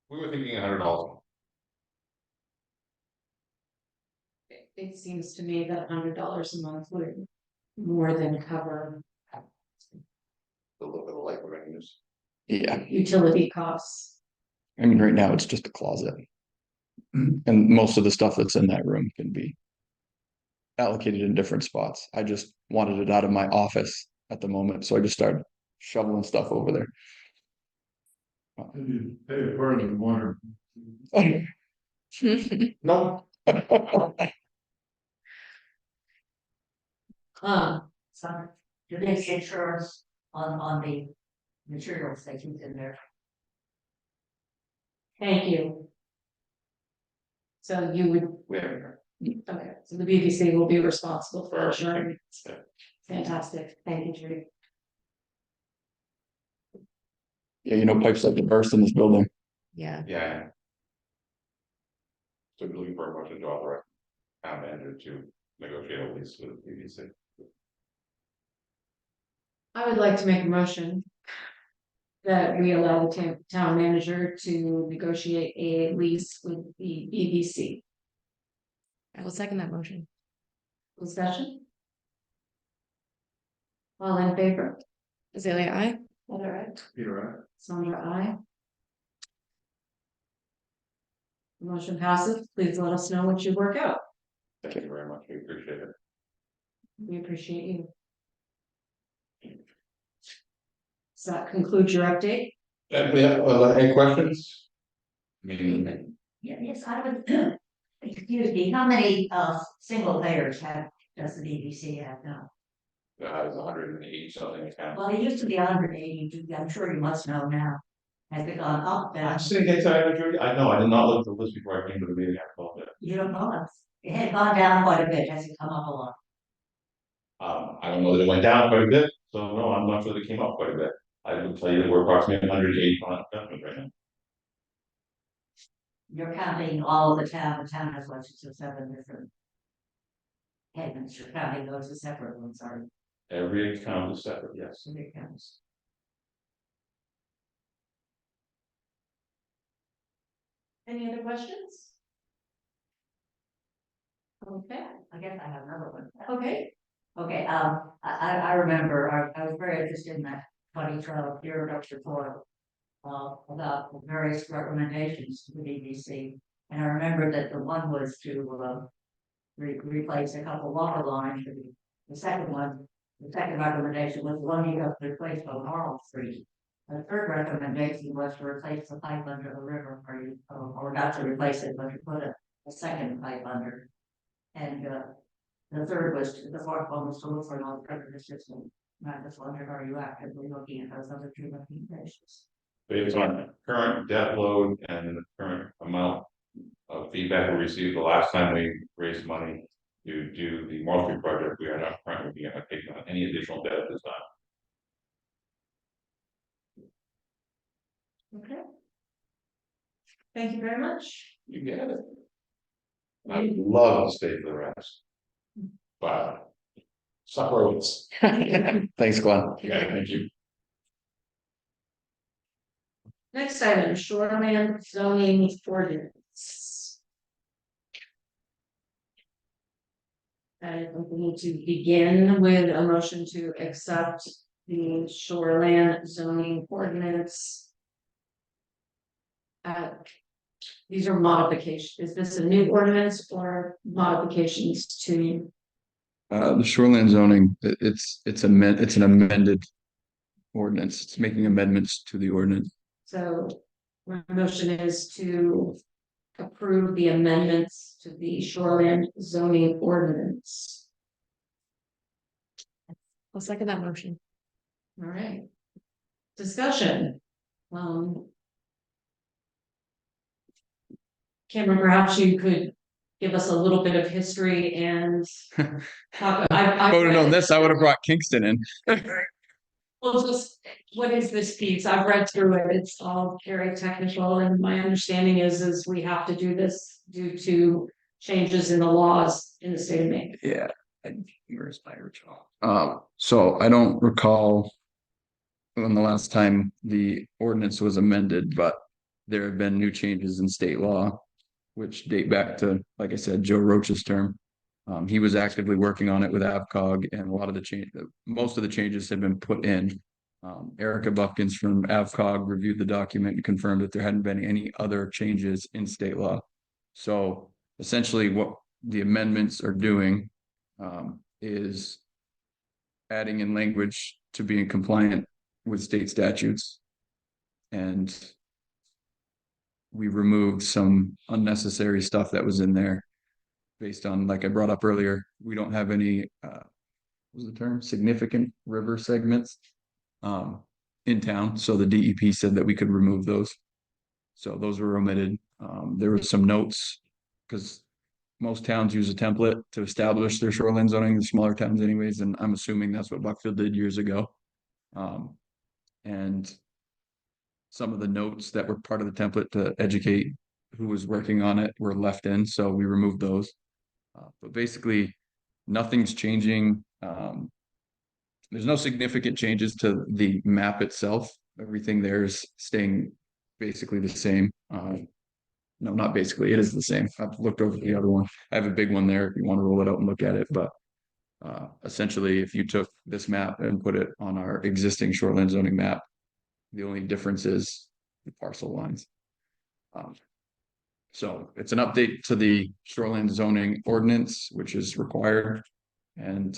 we were thinking $100. It seems to me that $100 a month would more than cover A little bit of light we're gonna use. Yeah, utility costs. I mean, right now it's just a closet. And most of the stuff that's in that room can be allocated in different spots. I just wanted it out of my office at the moment, so I just started shoveling stuff over there. And you pay a part of the water. No, So, do they get insurance on the materials they use in there? Thank you. So you would, okay, so the BBC will be responsible for insuring. Yeah. Fantastic, thank you, Judy. Yeah, pipes like to burst in this building. Yeah, yeah. So we're looking for a motion to authorize town manager to negotiate a lease with PVC. I would like to make a motion that we allow the town manager to negotiate a lease with the BBC. I will second that motion. Discussion? All in favor? Azalea, I. Heather, aye. Peter, right? Sandra, aye. The motion passes. Please let us know what you work out. Thank you very much, we appreciate it. We appreciate you. Does that conclude your update? Any questions? I mean, Yes, I would, excuse me, how many, single layers does the BBC have now? it's 180 something account. Well, it used to be 180, I'm sure you must know now. Has it gone up, I'm down? sitting here telling you, I know, I did not look at the list before I came to the meeting, I apologize. You don't know, it had gone down quite a bit, has it come up a lot? I don't know that it went down quite a bit, so no, I'm not sure that it came up quite a bit. I would tell you that we're approximately 180 on investment right now. You're counting all of the town has what, 6 or 7 different payments, you're counting those as separate ones, sorry, Every account is separate, yes. so big counts. Any other questions? Okay, I guess I have another one. okay. Okay, I remember, I was very interested in that 2012 Bureau report. About the various recommendations to the BBC. And I remember that the one was to, replace a couple water lines. The second one, the second recommendation was the one you have to replace on Laurel Street. The third recommendation was to replace the pipe under the river, or not to replace it, but to put a second pipe under. And, the fourth one was to look for an alternative system. And I just wondered, are you actively looking at those other 2 recommendations? Based on current debt load and the current amount of feedback we received the last time we raised money to do the Mall Street project, we are not currently taking on any additional debt at this time. Okay. Thank you very much. You get it. I would love to stay for the rest. But separates. Thanks, Glenn. Yeah, thank you. Next item, shoreline zoning ordinance. I think we need to begin with a motion to accept the shoreline zoning ordinance. These are modifications. Is this a new ordinance or modifications to? The shoreline zoning, it's an amended ordinance. It's making amendments to the ordinance. So my motion is to approve the amendments to the shoreline zoning ordinance. I'll second that motion. All right. Discussion. Cameron, perhaps you could give us a little bit of history and talk. I Voted on this, I would have brought Kingston in. Well, just, what is this piece? I've read through it. It's all very technical, and my understanding is we have to do this due to changes in the laws in the state of Maine. Yeah, where's my original? So I don't recall when the last time the ordinance was amended, but there have been new changes in state law, which date back to, like I said, Joe Roach's term. He was actively working on it with AvCog, and a lot of most of the changes have been put in. Erica Buckins from AvCog reviewed the document and confirmed that there hadn't been any other changes in state law. So essentially what the amendments are doing is adding in language to being compliant with state statutes. And we removed some unnecessary stuff that was in there based on, like I brought up earlier, we don't have any, what was the term? Significant river segments in town. So the DEP said that we could remove those. So those were omitted. There were some notes because most towns use a template to establish their shoreline zoning, the smaller towns anyways, and I'm assuming that's what Buckfield did years ago. And some of the notes that were part of the template to educate who was working on it were left in, so we removed those. But basically, nothing's changing. There's no significant changes to the map itself. Everything there is staying basically the same. No, not basically, it is the same. I've looked over the other one. I have a big one there if you want to roll it out and look at it, but essentially, if you took this map and put it on our existing shoreline zoning map, the only difference is the parcel lines. So it's an update to the shoreline zoning ordinance, which is required. And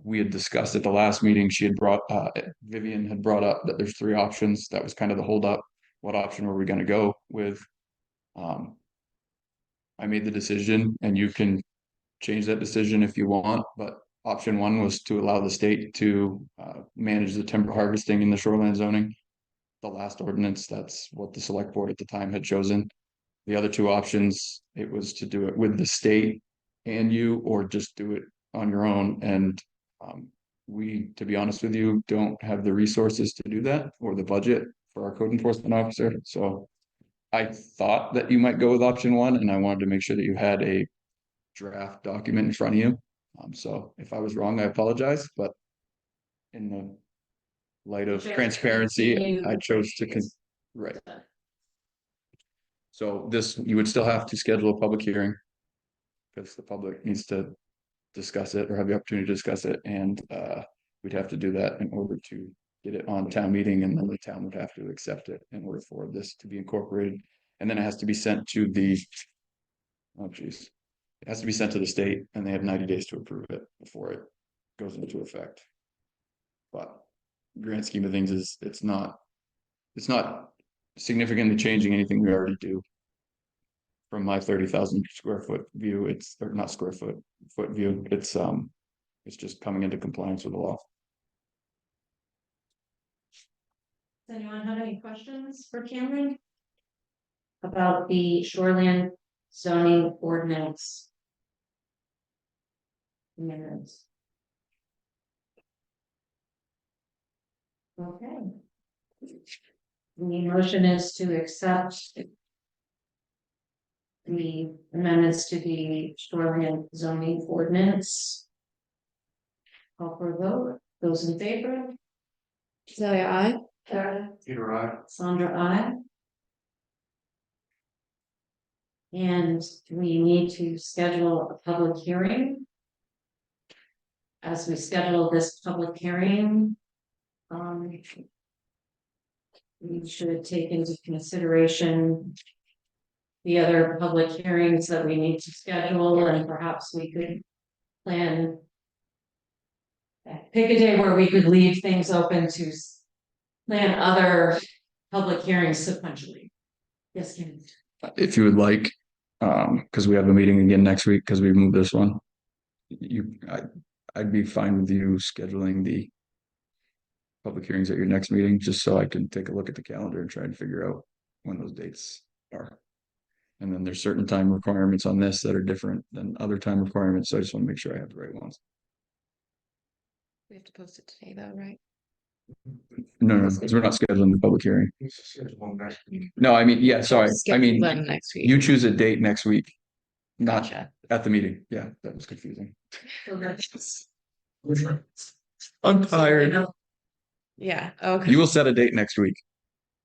we had discussed at the last meeting, Vivian had brought up that there's 3 options. That was kind of the holdup. What option were we going to go with? I made the decision, and you can change that decision if you want, but option 1 was to allow the state to manage the timber harvesting in the shoreline zoning. The last ordinance, that's what the select board at the time had chosen. The other 2 options, it was to do it with the state and you, or just do it on your own. And we, to be honest with you, don't have the resources to do that or the budget for our code enforcement officer. So I thought that you might go with option 1, and I wanted to make sure that you had a draft document in front of you. So if I was wrong, I apologize, but in the light of transparency, I chose to right. So this, you would still have to schedule a public hearing because the public needs to discuss it or have the opportunity to discuss it, and we'd have to do that in order to get it on town meeting, and then the town would have to accept it in order for this to be incorporated. And then it has to be sent to the, oh geez, it has to be sent to the state, and they have 90 days to approve it before it goes into effect. But grand scheme of things is it's not significantly changing anything we already do. From my 30,000 square foot view, it's, or not square foot view, it's just coming into compliance with the law. Does anyone have any questions for Cameron about the shoreline zoning ordinance? Minutes. Okay. The motion is to accept the amendments to the shoreline zoning ordinance. Call for a vote. Those in favor? Celia, I. Peter, I. Sandra, I. And we need to schedule a public hearing. As we schedule this public hearing, we should take into consideration the other public hearings that we need to schedule, and perhaps we could plan. Pick a day where we could leave things open to plan other public hearings sequentially. Yes, Kim. If you would like, because we have a meeting again next week, because we moved this one. I'd be fine with you scheduling the public hearings at your next meeting, just so I can take a look at the calendar and try and figure out when those dates are. And then there's certain time requirements on this that are different than other time requirements, so I just want to make sure I have the right ones. We have to post it today though, right? No, because we're not scheduling the public hearing. Let's schedule one next week. No, I mean, yeah, sorry, I Schedule mean, them next week. you choose a date next week, not Gotcha. at the meeting. Yeah, that was confusing. So that's- I'm tired. Yeah, okay. You will set a date next week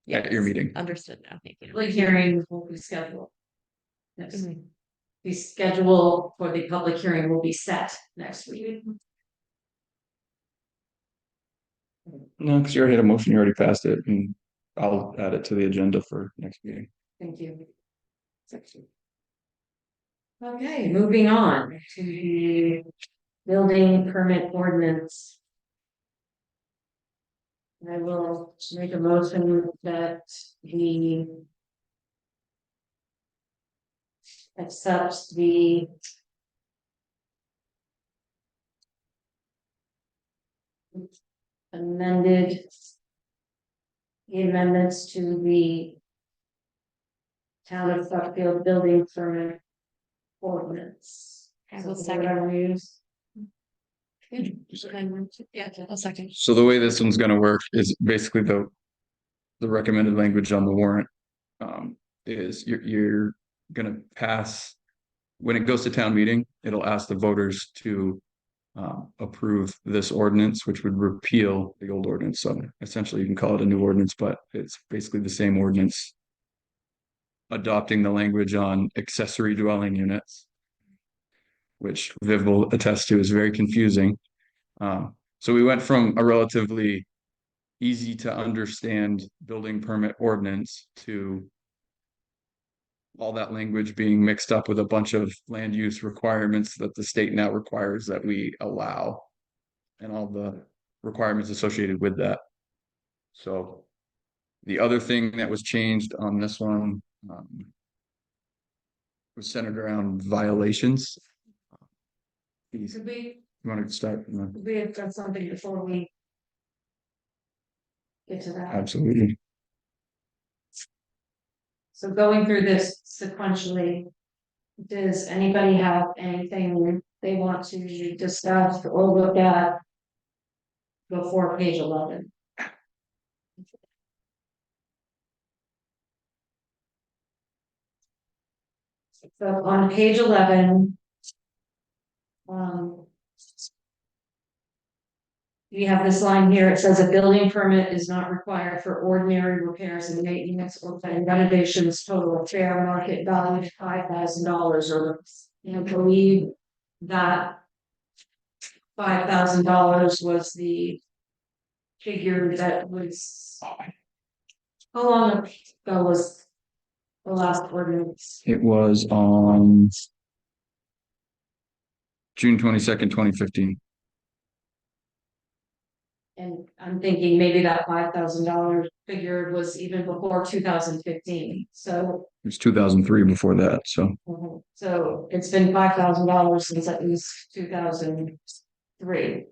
Yes. at your meeting. Understood now, thank you. Public hearing will be scheduled. Yes, Mhm. the schedule for the public hearing will be set next week. No, because you already had a motion, you already passed it, and I'll add it to the agenda for next meeting. Thank you. Okay, moving on to the building permit ordinance. I will make a motion that we accept the amended the amendments to the town of Buckfield building permit ordinance. I will Is that second. what I will use? Yeah, I'll second. So the way this one's gonna work is basically the recommended language on the warrant. Is you're gonna pass, when it goes to town meeting, it'll ask the voters to approve this ordinance, which would repeal the old ordinance. So essentially you can call it a new ordinance, but it's basically the same ordinance. Adopting the language on accessory dwelling units, which Viv will attest to is very confusing. So we went from a relatively easy to understand building permit ordinance to all that language being mixed up with a bunch of land use requirements that the state now requires that we allow, and all the requirements associated with that. So the other thing that was changed on this one was centered around violations. You Could we want to start? we have done something before we get to that. Absolutely. So going through this sequentially, does anybody have anything they want to discuss or look at before page 11? So on page 11, we have this line here, it says a building permit is not required for ordinary repairs and maintenance or renovations total fair market value of $5,000 or, you know, believe that $5,000 was the figure that was, how long ago was the last ordinance? It was on June 22nd, 2015. And I'm thinking maybe that $5,000 figure was even before 2015, so. It was 2003 before that, so. So it's been $5,000 since at least 2003.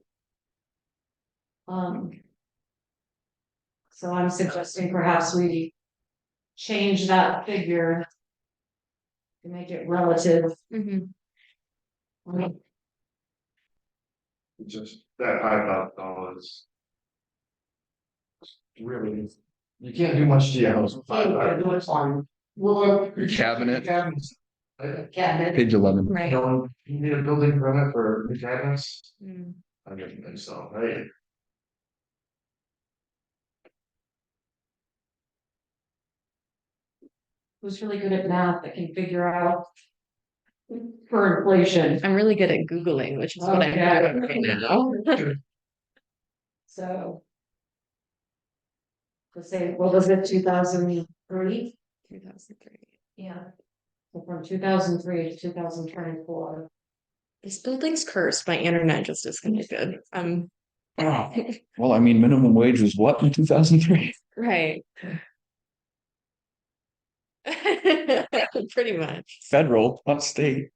So I'm suggesting perhaps we change that figure to make it relative. Mhm. Just that $5,000. Really, you can't do much to your house with $5,000. Well, Your cabinet. Cabinets. Cabinet. Page 11. Right. You need a building permit for new cabinets. Mm. I didn't think so, hey. Who's really good at math that can figure out for inflation? I'm really good at Googling, which is what I'm Okay. doing right now. So. Let's say, what was it, 2003? 2003. Yeah. So from 2003 to 2024. This building's cursed. My internet just isn't good. Oh, well, I mean, minimum wage was what in 2003? Right. Pretty much. Federal, not state.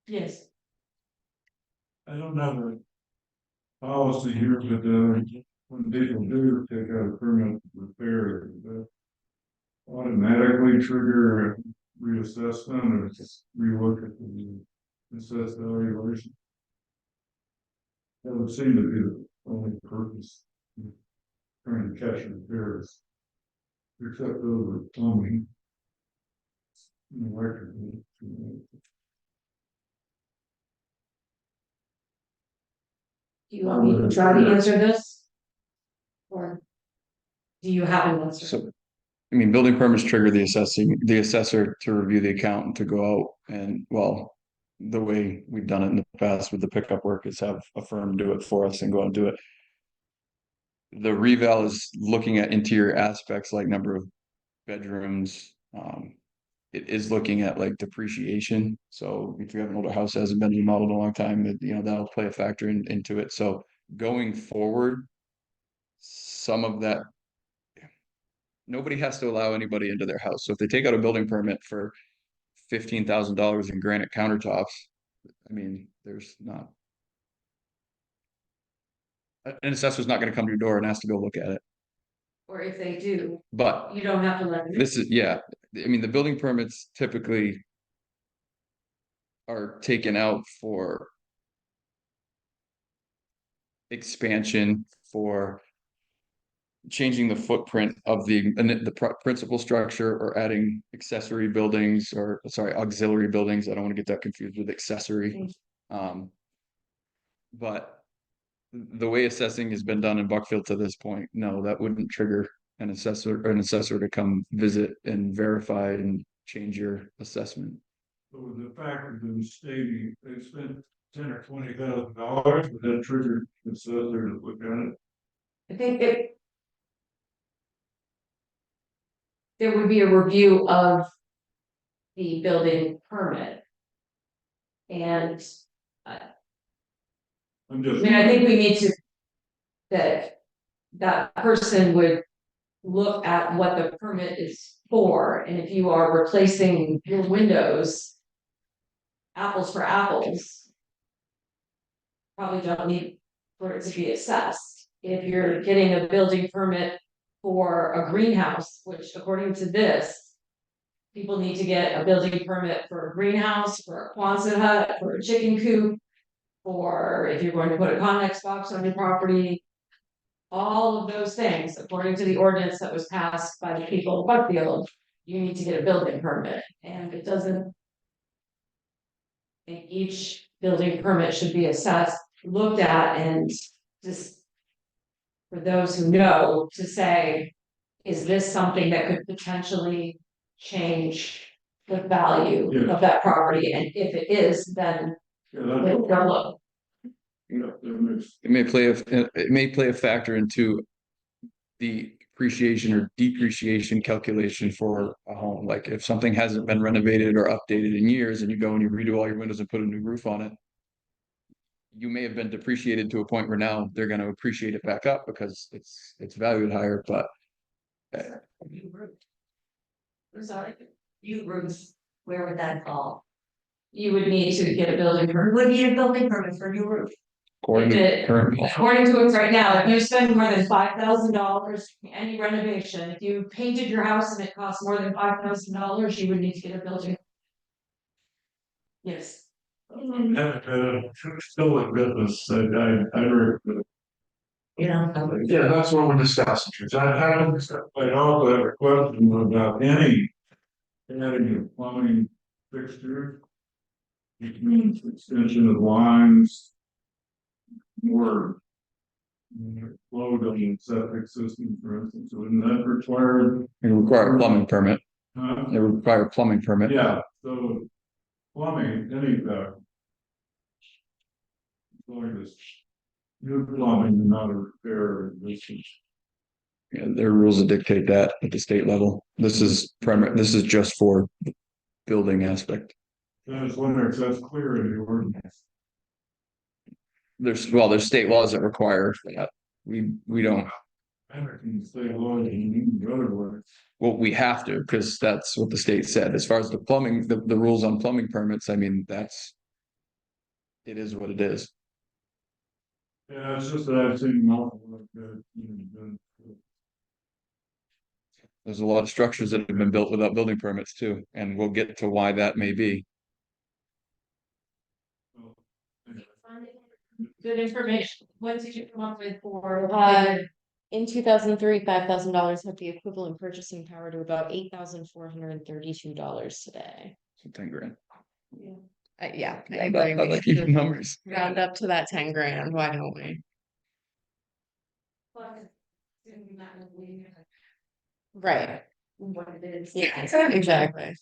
Yes. I don't have a policy here, but when people do take out a permit to repair, that automatically trigger a reassessment or just relook at the assessed valuation. That would seem to be the only purpose, trying to catch repairs, except those with plumbing. And electrical. Do you want me to try to answer this? Or do you have an answer? So, I mean, building permits trigger the assessor to review the account and to go out and, well, the way we've done it in the past with the pickup work is have a firm do it for us and go out and do it. The reval is looking at interior aspects like number of bedrooms. It is looking at like depreciation. So if you have an older house that hasn't been remodeled in a long time, that'll play a factor into it. So going forward, some of that, nobody has to allow anybody into their house. So if they take out a building permit for $15,000 in granite countertops, I mean, there's not. An assessor's not going to come to your door and ask to go look at it. Or if they do, But you don't have to let them. this is, yeah, I mean, the building permits typically are taken out for expansion, for changing the footprint of the principal structure or adding accessory buildings or, sorry, auxiliary buildings. I don't want to get that confused with accessory. But the way assessing has been done in Buckfield to this point, no, that wouldn't trigger an assessor to come visit and verify and change your assessment. But with the fact of them stating they spent $10,000 or $20,000, would that trigger the assessor to look at it? I think there would be a review of the building permit. And I I'm just. mean, I think we need to, that person would look at what the permit is for, and if you are replacing your windows, apples for apples, probably don't need for it to be assessed. If you're getting a building permit for a greenhouse, which according to this, people need to get a building permit for a greenhouse, for a Quonset hut, for a chicken coop, or if you're going to put a Connex box on your property. All of those things, according to the ordinance that was passed by the people of Buckfield, you need to get a building permit, and it doesn't. I think each building permit should be assessed, looked at, and just for those who know, to say, is this something that could potentially change the value Yeah. of that property? And if it is, then Yeah, we'll go look. It may play a factor into the appreciation or depreciation calculation for a home. Like if something hasn't been renovated or updated in years and you go and you redo all your windows and put a new roof on it, you may have been depreciated to a point where now they're going to appreciate it back up because it's valued higher. But I'm sorry, You roofs, where would that fall? you would need to get a building permit. Would need a building permit for a new roof. according to current, According to it right now, if you spend more than $5,000, any renovation, if you painted your house and it costs more than $5,000, you would need to get a building. Yes. Still in business, I heard, Yeah, that's what we're discussing. I also have a question about any adding of plumbing fixtures. which means extension of lines. More. Flow down septic system, for instance, wouldn't that require, It would require a plumbing permit. huh? It would require a plumbing permit. Yeah, so plumbing, any of that. Going this new plumbing, not a repair, this is. Yeah, there are rules that dictate that at the state level. This is this is just for the building aspect. I was wondering if that's clear in the ordinance. There's state laws that require that. We don't, American state law, and the other way. well, we have to, because that's what the state said. As far as the plumbing, the rules on plumbing permits, I mean, it is what it is. Yeah, it's just that I've seen multiple like that, There's a lot of structures that have been built without building permits too, and we'll get to why that may be. Good information. What did you come up with for? In 2003, $5,000 had the equivalent purchasing power to about $8,432 today. So 10 grand. Yeah, I I agree. like even numbers. Round up to that 10 grand, why don't we? Right, What it is. yeah, exactly.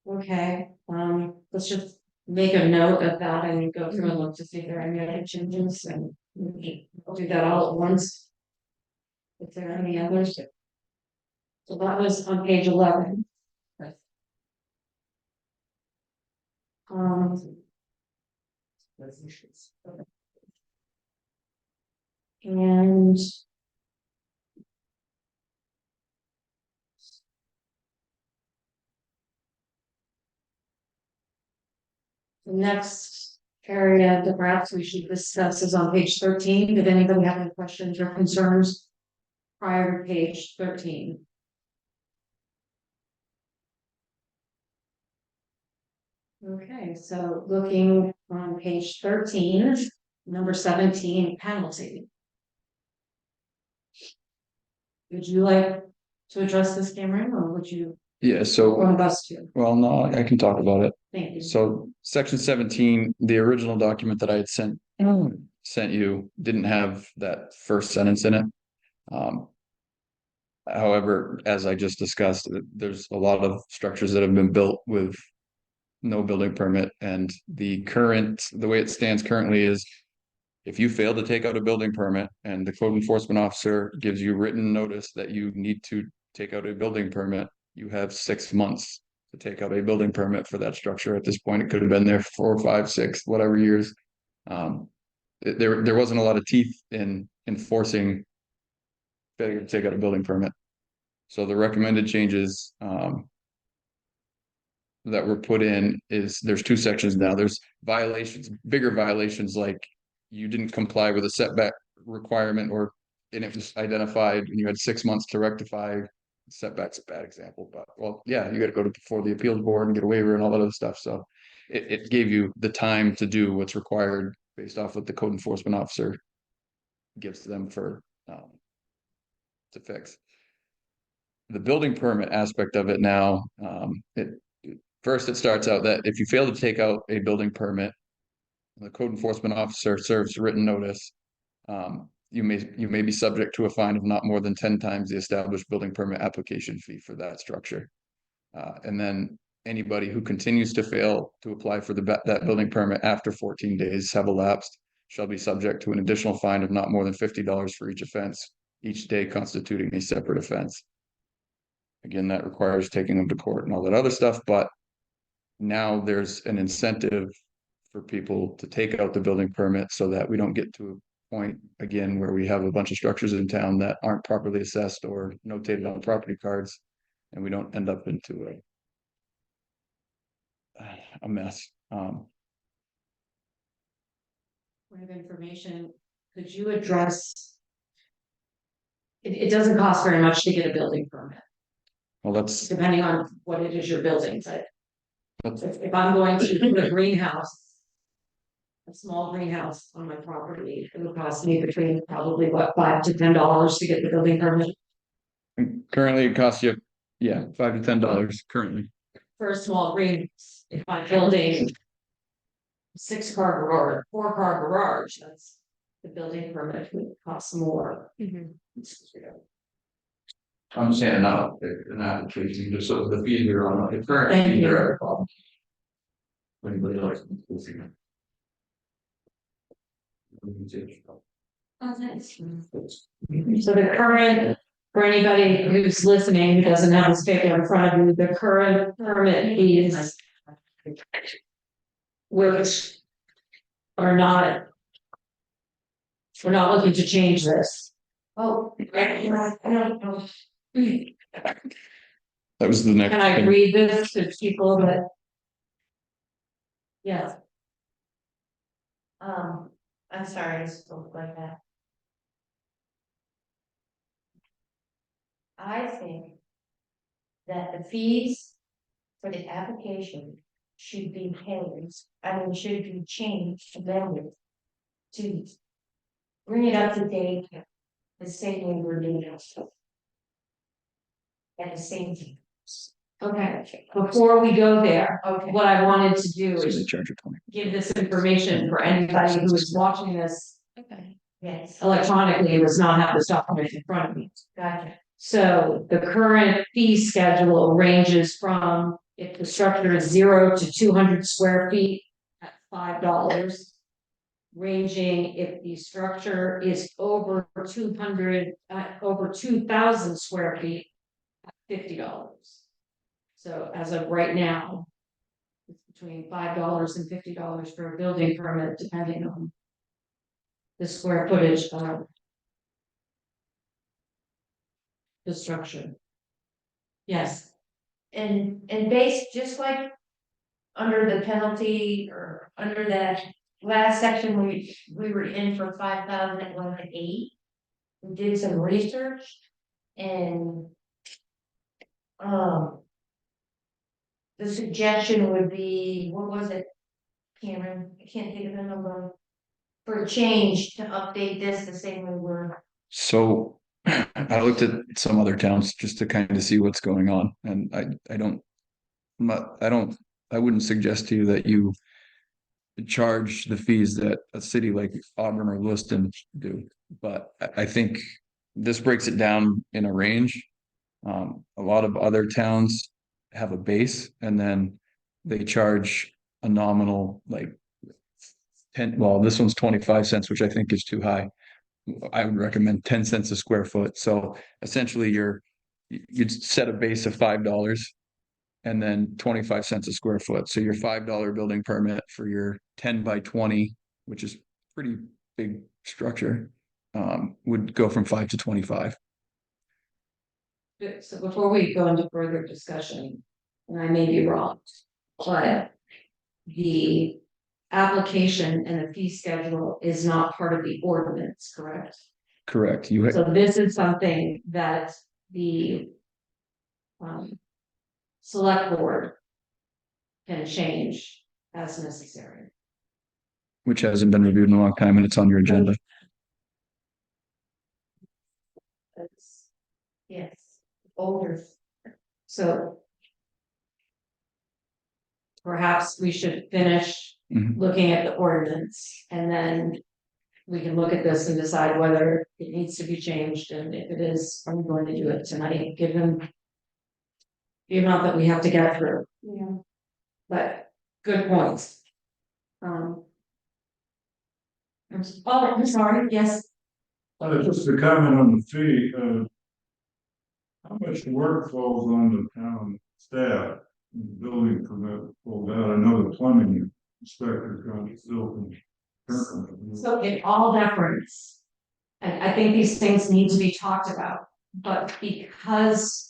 Okay, let's just make a note of that and go through and look to see if there are any other changes and we'll do that all at once. If there are any others. So that was on page 11. And the next area that perhaps we should discuss is on page 13. Did anybody have any questions or concerns prior to page 13? Okay, so looking on page 13, number 17, penalty. Would you like to address this, Cameron, or would you Yeah, so, want us to? well, no, I can talk about it. Thank you. So section 17, the original document that I had sent you didn't have that first sentence in it. However, as I just discussed, there's a lot of structures that have been built with no building permit, and the way it stands currently is if you fail to take out a building permit and the code enforcement officer gives you written notice that you need to take out a building permit, you have 6 months to take out a building permit for that structure. At this point, it could have been there 4, 5, 6, whatever years. There wasn't a lot of teeth in enforcing failure to take out a building permit. So the recommended changes that were put in is there's 2 sections now. There's violations, bigger violations, like you didn't comply with a setback requirement, and it was identified and you had 6 months to rectify. Setback's a bad example, but well, yeah, you got to go before the appeals board and get a waiver and all that other stuff. So it gave you the time to do what's required based off what the code enforcement officer gives to them to fix. The building permit aspect of it now, first it starts out that if you fail to take out a building permit, the code enforcement officer serves written notice. You may be subject to a fine of not more than 10 times the established building permit application fee for that structure. And then anybody who continues to fail to apply for that building permit after 14 days have elapsed shall be subject to an additional fine of not more than $50 for each offense, each day constituting a separate offense. Again, that requires taking them to court and all that other stuff, but now there's an incentive for people to take out the building permit so that we don't get to a point again where we have a bunch of structures in town that aren't properly assessed or notated on property cards, and we don't end up into a mess. Point of information, could you address? It doesn't cost very much to get a building permit, Well, that's depending on what it is you're building, but if I'm going to put a greenhouse, a small greenhouse on my property, it would cost me between probably $5 to $10 to get the building permit. currently it costs you, yeah, $5 to $10 currently. for a small greenhouse. If I'm building 6-car garage, 4-car garage, that's the building permit would cost more. Mhm. I'm saying not an application, just so the fees are on the current Thank fees you. are a problem. Anybody else? So the current, for anybody who's listening, who doesn't have this paper in front of you, the current permit fees. Which are not. We're not looking to change this. Oh, I don't know. That was the next Can I thing. read this to people that? Yes, I'm sorry, I spoke like that. I think that the fees for the application should be paid, should be changed to them to bring it up to date, the same way we're doing it. At the same time. okay, before we go there, Okay. what I wanted to do So they is charge you 20. give this information for anybody who is watching this Okay. Yes, electronically, who does not have this document in front of me. gotcha. So the current fee schedule ranges from, if the structure is 0 to 200 square feet at $5. Ranging if the structure is over 200, over 2,000 square feet at $50. So as of right now, it's between $5 and $50 for a building permit, depending on the square footage of the structure. Yes, And based, just like under the penalty or under that last section, we were in for 5,000 at 1 to 8. We did some research and the suggestion would be, what was it, Cameron? I can't think of the number. For a change to update this the same way we're. So I looked at some other towns just to kind of see what's going on, and I wouldn't suggest to you that you charge the fees that a city like Auburn or Lewiston do, but I think this breaks it down in a range. A lot of other towns have a base, and then they charge a nominal like 10, well, this one's 25 cents, which I think is too high. I would recommend 10 cents a square foot. So essentially you'd set a base of $5 and then 25 cents a square foot. So your $5 building permit for your 10 by 20, which is pretty big structure, would go from 5 to 25. so before we go into further discussion, and I may be wrong, but the application and the fee schedule is not part of the ordinance, correct? Correct. So this is something that the select board can change as necessary. Which hasn't been reviewed in a long time, and it's on your agenda. Yes, older. So perhaps we should finish Mhm. looking at the ordinance, and then we can look at this and decide whether it needs to be changed, and if it is, I'm going to do it tonight, given the amount that we have to get through. Yeah. But good points. I'm sorry, yes, Just to comment on the fee, how much work falls on the town staff? In the building permit pulled out, I know the plumbing inspector's got it built in. so in all deference. And I think these things need to be talked about, but because.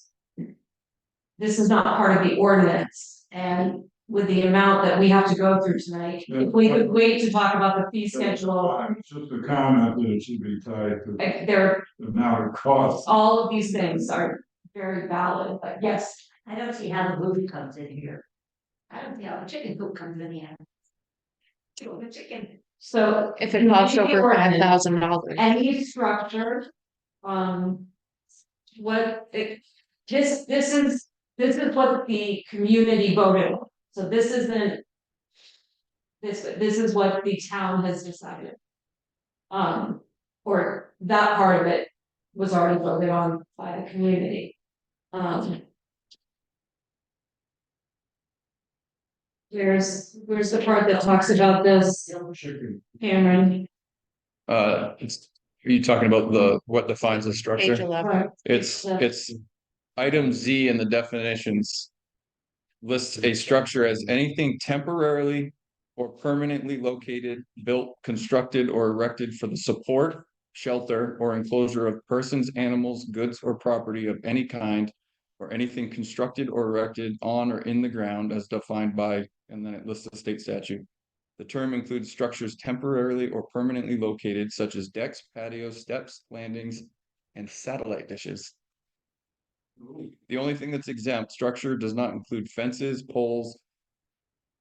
This is not part of the ordinance, and with the amount that we have to go through tonight, if we could wait to talk about the fee schedule. It's just a comment that it should be tied to There, the amount of cost. all of these things are very valid, but yes, I don't see how the movie comes in here. I don't see how the chicken coop comes in here. The chicken. so. If it costs over $5,000. Any structure, what it, this this is what the community voted on, so this isn't. This is what the town has decided. Or that part of it was already voted on by the community. Where's the part that talks about this, Cameron? Are you talking about what defines a structure? Page 11. It's item Z in the definitions. Lists a structure as anything temporarily or permanently located, built, constructed, or erected for the support, shelter, or enclosure of persons, animals, goods, or property of any kind, or anything constructed or erected on or in the ground as defined by, and then it lists the state statute. The term includes structures temporarily or permanently located, such as decks, patios, steps, landings, and satellite dishes. The only thing that's exempt structure does not include fences, poles,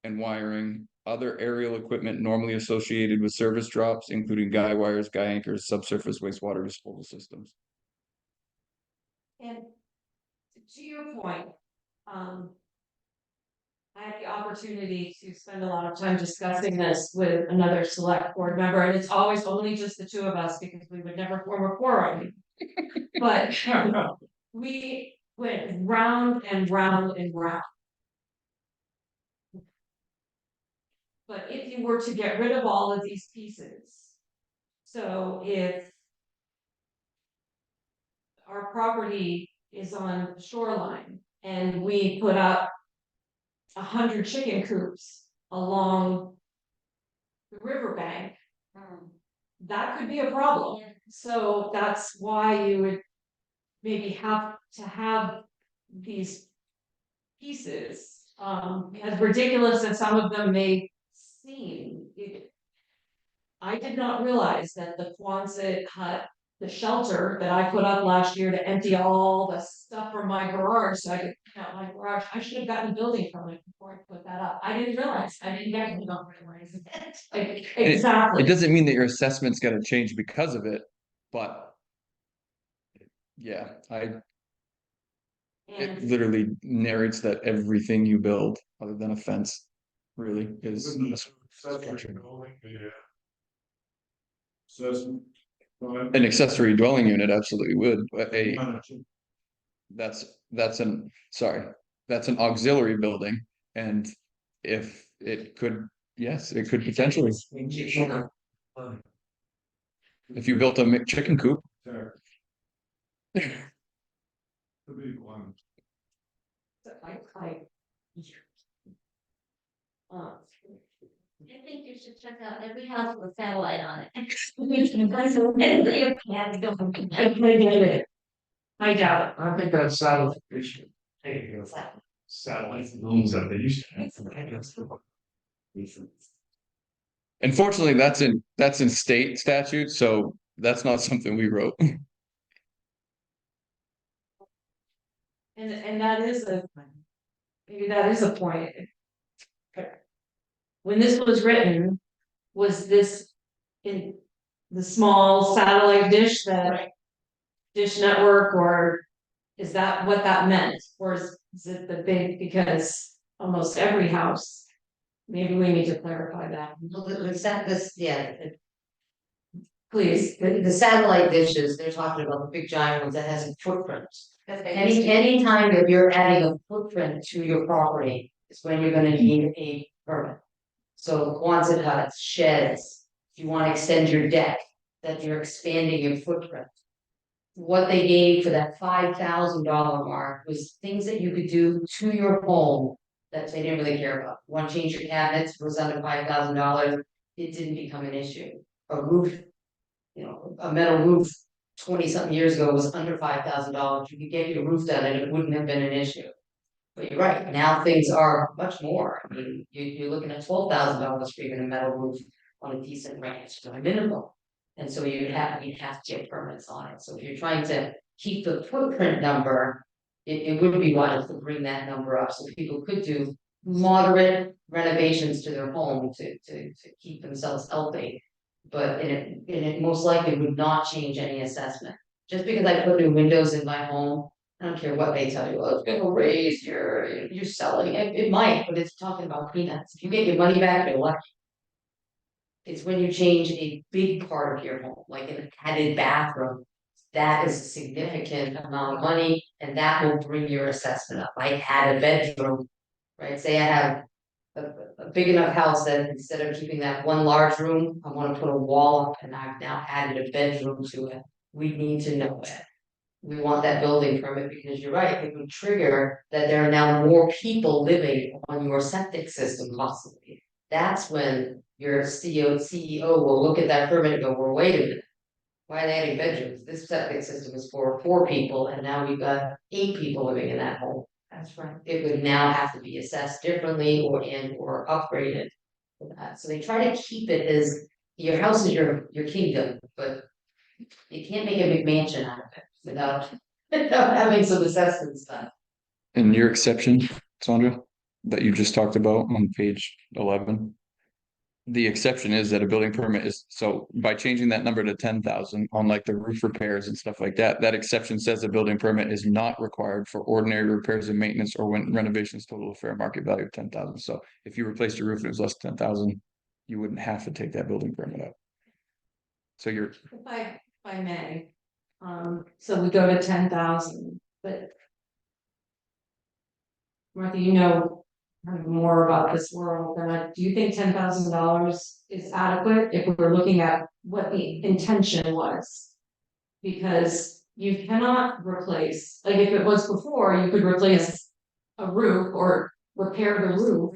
and wiring, other aerial equipment normally associated with service drops, including guy wires, guy anchors, subsurface wastewater disposal systems. And to your point, I had the opportunity to spend a lot of time discussing this with another select board member, and it's always only just the two of us because we would never form a quorum. But we went round and round and round. But if you were to get rid of all of these pieces, so if our property is on the shoreline and we put up 100 chicken coops along the riverbank, that could be a problem. So that's why you would maybe have to have these pieces, as ridiculous as some of them may seem. I did not realize that the Quonset hut, the shelter that I put up last year to empty all the stuff from my garage, so I could clean out my garage, I should have gotten a building permit before I put that up. I didn't realize, I didn't definitely don't realize it. Exactly. It doesn't mean that your assessment's gonna change because of it, but yeah, it And literally narrates that everything you build, other than a fence, really is a structure. Assessment. An accessory dwelling unit absolutely would, but that's an auxiliary building, and if it could, yes, it could potentially. If you built a chicken coop. The big one. I think you should check out every house with a satellite on it. I doubt it. I think that's satellite issue. Satellite phones that they used to have. Unfortunately, that's in state statute, so that's not something we wrote. And that is maybe that is a point. When this was written, was this in the small satellite dish that Dish Network, or is that what that meant? Or is it the big, because almost every house, maybe we need to clarify that, please. The satellite dishes, they're talking about the big giant ones that has a footprint. Any time that you're adding a footprint to your property is when you're gonna need a permit. So Quonset huts, sheds, if you wanna extend your deck, that you're expanding your footprint. What they gave for that $5,000 mark was things that you could do to your home that they didn't really care about. Want to change your cabinets was under $5,000, it didn't become an issue. A roof, a metal roof 20-something years ago was under $5,000. You could get your roof done and it wouldn't have been an issue. But you're right, now things are much more. I mean, you're looking at $12,000 for even a metal roof on a decent ranch, so a minimum. And so you'd have to get permits on it. So if you're trying to keep the footprint number, it would be wise to bring that number up so people could do moderate renovations to their home to keep themselves healthy. But it most likely would not change any assessment. Just because I put new windows in my home I don't care what they tell you, oh, it's gonna raise you're selling, it might, but it's talking about peanuts, if you get your money back, you're lucky. It's when you change a big part of your home, like an added bathroom. That is a significant amount of money and that will bring your assessment up. I add a bedroom, right? Say I have a big enough house that instead of keeping that one large room, I wanna put a wall up and I've now added a bedroom to it. We need to know it. We want that building permit because you're right, it would trigger that there are now more people living on your septic system possibly. That's when your CEO will look at that permit and go, well, wait a minute. Why are they adding bedrooms? This septic system is for 4 people and now we've got 8 people living in that home. That's right. It would now have to be assessed differently or upgraded for that. So they try to keep it as, your house is your kingdom, but you can't make a McMansion out of it without, without having some assessments done. And your exception, Sandra, that you just talked about on page 11. The exception is that a building permit is, so by changing that number to 10,000 on like the roof repairs and stuff like that, that exception says a building permit is not required for ordinary repairs and maintenance or when renovations total a fair market value of 10,000. So if you replaced your roof and it was less than 10,000, you wouldn't have to take that building permit out. So you're, If I may, so we go to 10,000, but. Martha, you know more about this world than I, do you think $10,000 is adequate if we're looking at what the intention was? Because you cannot replace, like if it was before, you could replace a roof or repair the roof.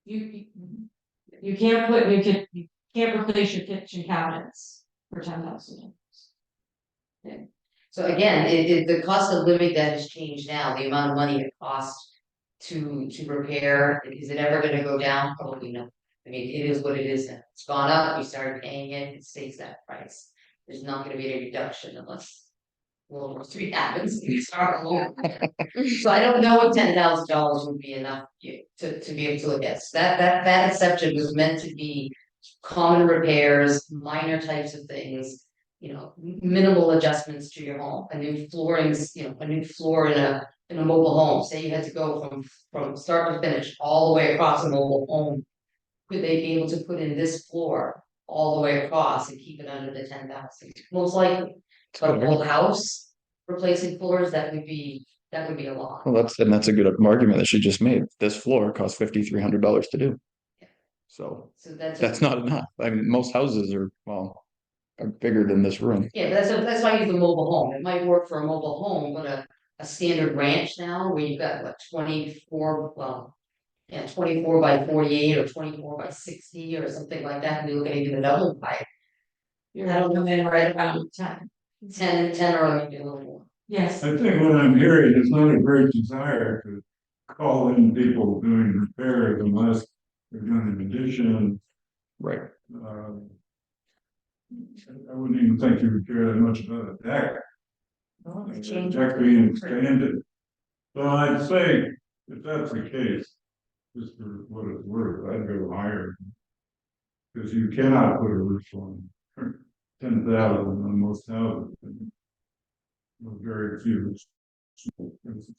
You can't put, you can't replace your kitchen cabinets for $10,000. So again, the cost of living that has changed now, the amount of money it costs to repair, is it ever gonna go down? Probably no. I mean, it is what it is now. It's gone up, you started paying it, it stays that price. There's not gonna be a reduction unless World War III happens and we start all over. So I don't know if $10,000 would be enough to be able to look at. So that exception was meant to be common repairs, minor types of things. You know, minimal adjustments to your home, a new floorings, you know, a new floor in a mobile home, say you had to go from start to finish, all the way across a mobile home. Could they be able to put in this floor all the way across and keep it under the 10,000? Most likely, but a whole house replacing floors, that would be a lot. well, that's a good argument that she just made. This floor costs $5,300 to do. So So that's not enough. I mean, most houses are, well, are bigger than this room. Yeah, but that's why I use the mobile home. It might work for a mobile home, but a standard ranch now where you've got what 24, well, yeah, 24 by 48 or 24 by 60 or something like that, and you're looking at even a double by You're right around 10. 10 or maybe a little more. Yes. I think what I'm hearing is not a great desire to call in people doing repairs unless they're doing an addition. Right. I wouldn't even think you would care that much about a deck. Change. Deck being expanded. So I'd say, if that's the case, just for what it's worth, I'd go higher. Because you cannot put a roof on 10,000 on most houses. Very few. It's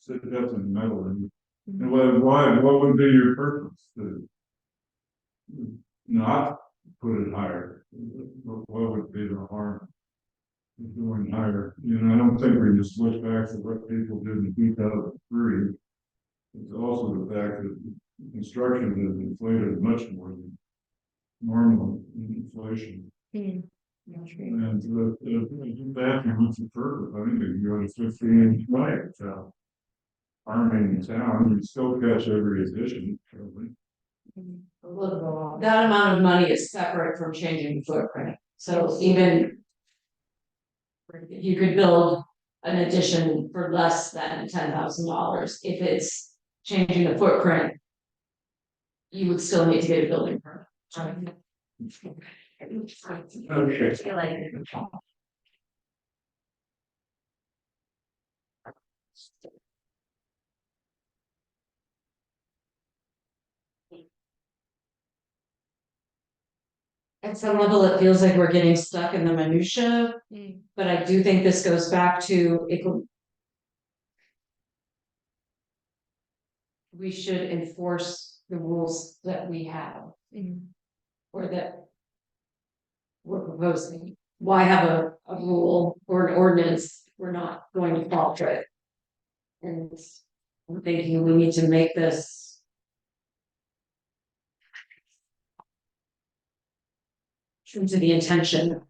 definitely metal. And what would be your purpose? To not put it higher? What would be the harm of going higher? You know, I don't think we can switch back to what people did in 2003. It's also the fact that construction has inflated much more than normal inflation. And the bathroom was the purpose. I think if you go to 15 right, farming in town, you still catch every addition, probably. That amount of money is separate from changing the footprint, so even. You could build an addition for less than $10,000, if it's changing the footprint. You would still need to get a building permit. Okay. At some level, it feels like we're getting stuck in the minutia, but I do think this goes back to we should enforce the rules that we have, or that we're proposing. Why have a rule or an ordinance, if we're not going to follow it? And I'm thinking we need to make this true to the intention.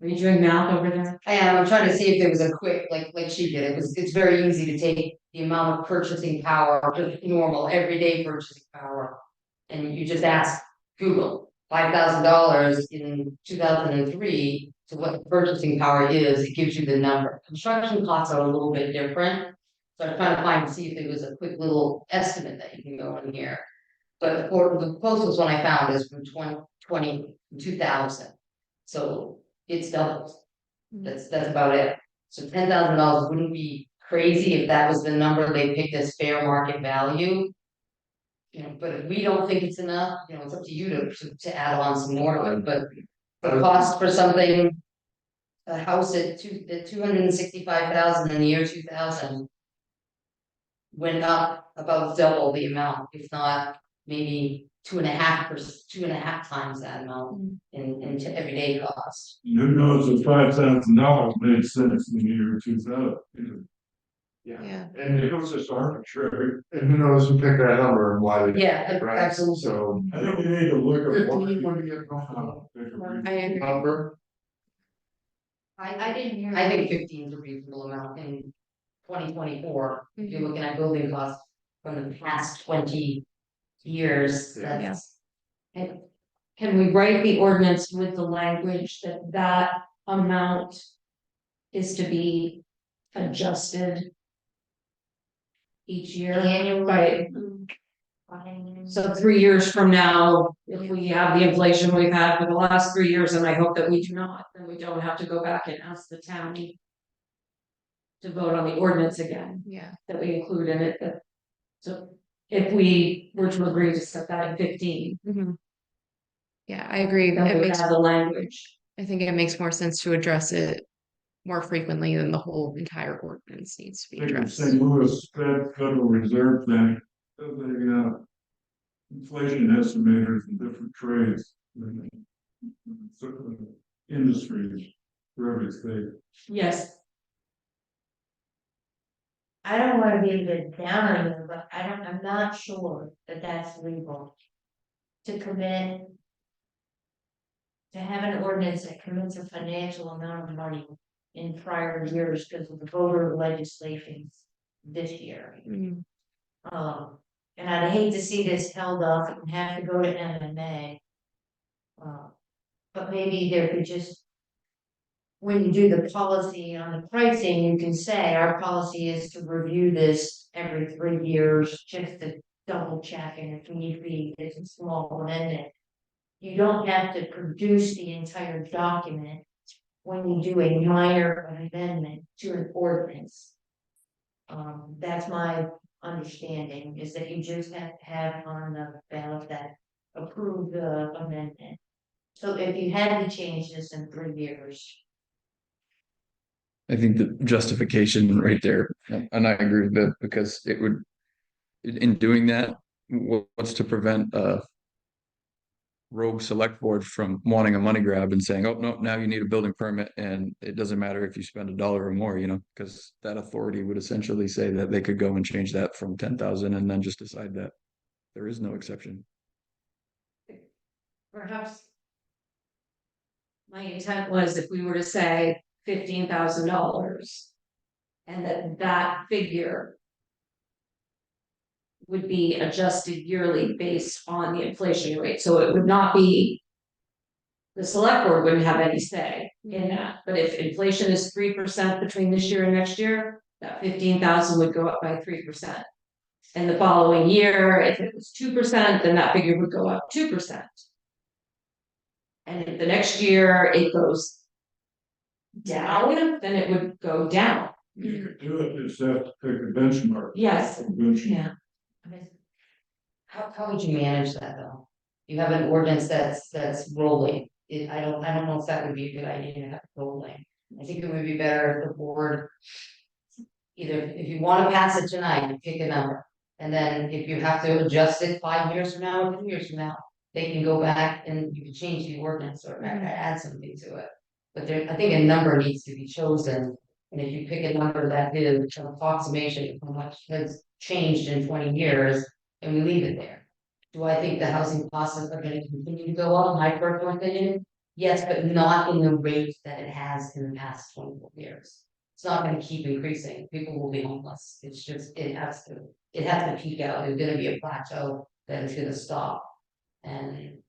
Are you doing math over there? I am, I'm trying to see if there was a quick, like she did, it's very easy to take the amount of purchasing power, just normal, everyday purchasing power. And you just ask Google, $5,000 in 2003 to what the purchasing power is, it gives you the number. Construction costs are a little bit different. So I'm trying to find, see if there was a quick little estimate that you can go in here. But for the closest one I found is from 2000. So it's doubled. That's about it. So $10,000 wouldn't be crazy if that was the number they picked as fair market value. You know, but if we don't think it's enough, you know, it's up to you to add on some more to it, but the cost for something. A house at 265,000 in the year 2000. Went up about double the amount, if not maybe 2.5 times that amount in everyday cost. Who knows if $5,000 made sense in the year 2000? Yeah. And It was just arbitrary. who knows who picked that number and why they. Yeah, Right, absolutely. so. I think you need to look at what. What do you get comfortable? I agree. Number, I didn't hear. I think 15 is a reasonable amount in 2024, if you're looking at building costs from the past 20 years, that's. And can we write the ordinance with the language that that amount is to be adjusted each year? Annually. Right. So 3 years from now, if we have the inflation we've had for the last 3 years, and I hope that we do not, then we don't have to go back and ask the town to vote on the ordinance again, Yeah. that we include in it. So if we were to agree to set that at 15, Yeah, I agree. then It we makes, have the language. I think it makes more sense to address it more frequently than the whole entire ordinance needs to be I think the addressed. St. Louis Federal Reserve Bank, they inflation estimators in different trades. Certain industries for every state. Yes, I don't wanna be a bit down on you, but I'm not sure that that's legal. To commit. To have an ordinance that commits a financial amount of money in prior years because of the voter legislation this year. And I'd hate to see this held up and have to go to MMA. But maybe there could just. When you do the policy on the pricing, you can say our policy is to review this every 3 years, just to double check, and if need be, it's a small amendment. You don't have to produce the entire document when you do a minor amendment to an ordinance. That's my understanding, is that you just have to have on the ballot that approve the amendment. So if you had to change this in 3 years. I think the justification right there, and I agree with that, because it would, in doing that, what's to prevent a rogue select board from wanting a money grab and saying, oh, no, now you need a building permit, and it doesn't matter if you spend $1 or more, because that authority would essentially say that they could go and change that from 10,000 and then just decide that there is no exception. perhaps. My intent was if we were to say $15,000. And that figure. Would be adjusted yearly based on the inflation rate, so it would not be. The select board wouldn't have any say in that, but if inflation is 3% between this year and next year, that 15,000 would go up by 3%. And the following year, if it was 2%, then that figure would go up 2%. And if the next year it goes down, then it would go down. You could do it, just have to pick a benchmark. Yes, Benchmark. yeah. How would you manage that though? You have an ordinance that's rolling, I don't know if that would be a good idea to have it rolling. I think it would be better if the board. either if you wanna pass it tonight, you pick a number. And then if you have to adjust it 5 years from now or 2 years from now, they can go back and you can change the ordinance or add something to it. But there, I think a number needs to be chosen, and if you pick a number that is an approximation of how much has changed in 20 years, and we leave it there. Do I think the housing costs are gonna continue to go up, my personal opinion? Yes, but not in the rate that it has in the past 24 years. It's not gonna keep increasing, people will be homeless, it's just, it has to peak out, there's gonna be a plateau that is gonna stop. And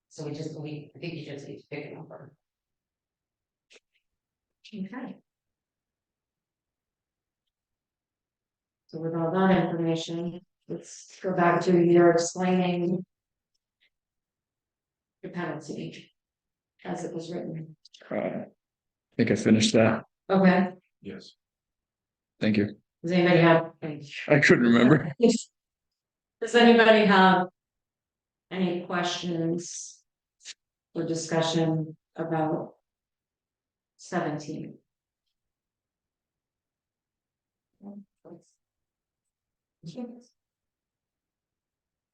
so I think you just need to pick a number. Okay. So with all that information, let's go back to your explaining the penalty as it was written. I think I finished that. Okay, Yes. Thank you. does anybody have? I couldn't remember. Does anybody have any questions or discussion about 17?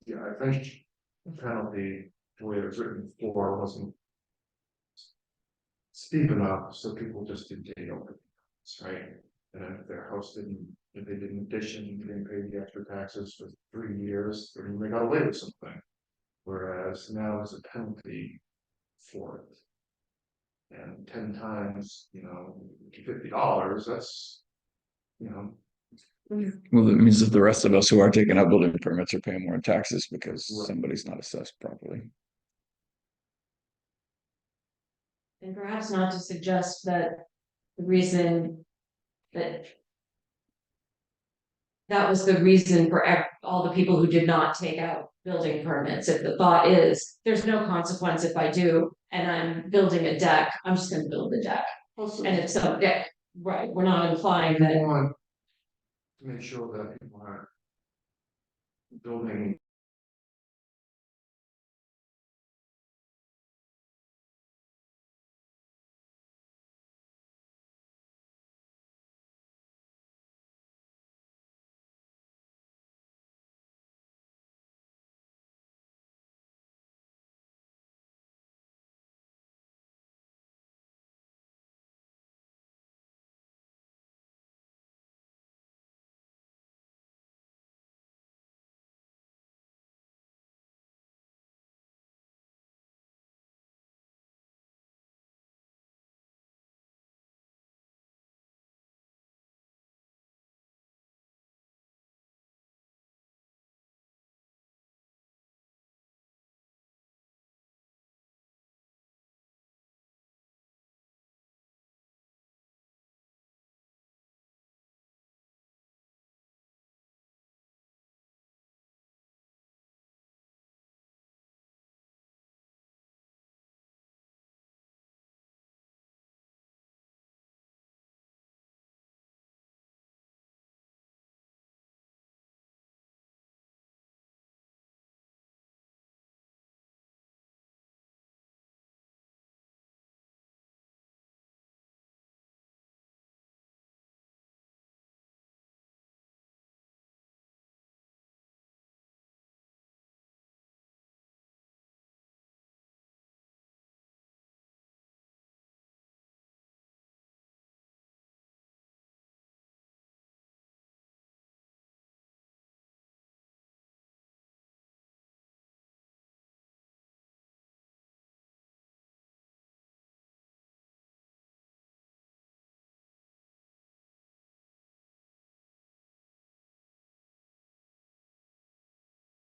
Yeah, I think the penalty, the way it was written before, wasn't steep enough, so people just didn't take over. Right? And if their house didn't, if they didn't addition, didn't pay the extra taxes for 3 years, then they got away with something. Whereas now there's a penalty for it. And 10 times, $50, that's, Well, it means that the rest of us who are taking out building permits are paying more in taxes because Right. somebody's not assessed properly. And perhaps not to suggest that the reason that that was the reason for all the people who did not take out building permits. If the thought is, there's no consequence if I do, and I'm building a deck, I'm just gonna build a deck. And if so, yeah, right, we're not implying we that, want to make sure that people aren't building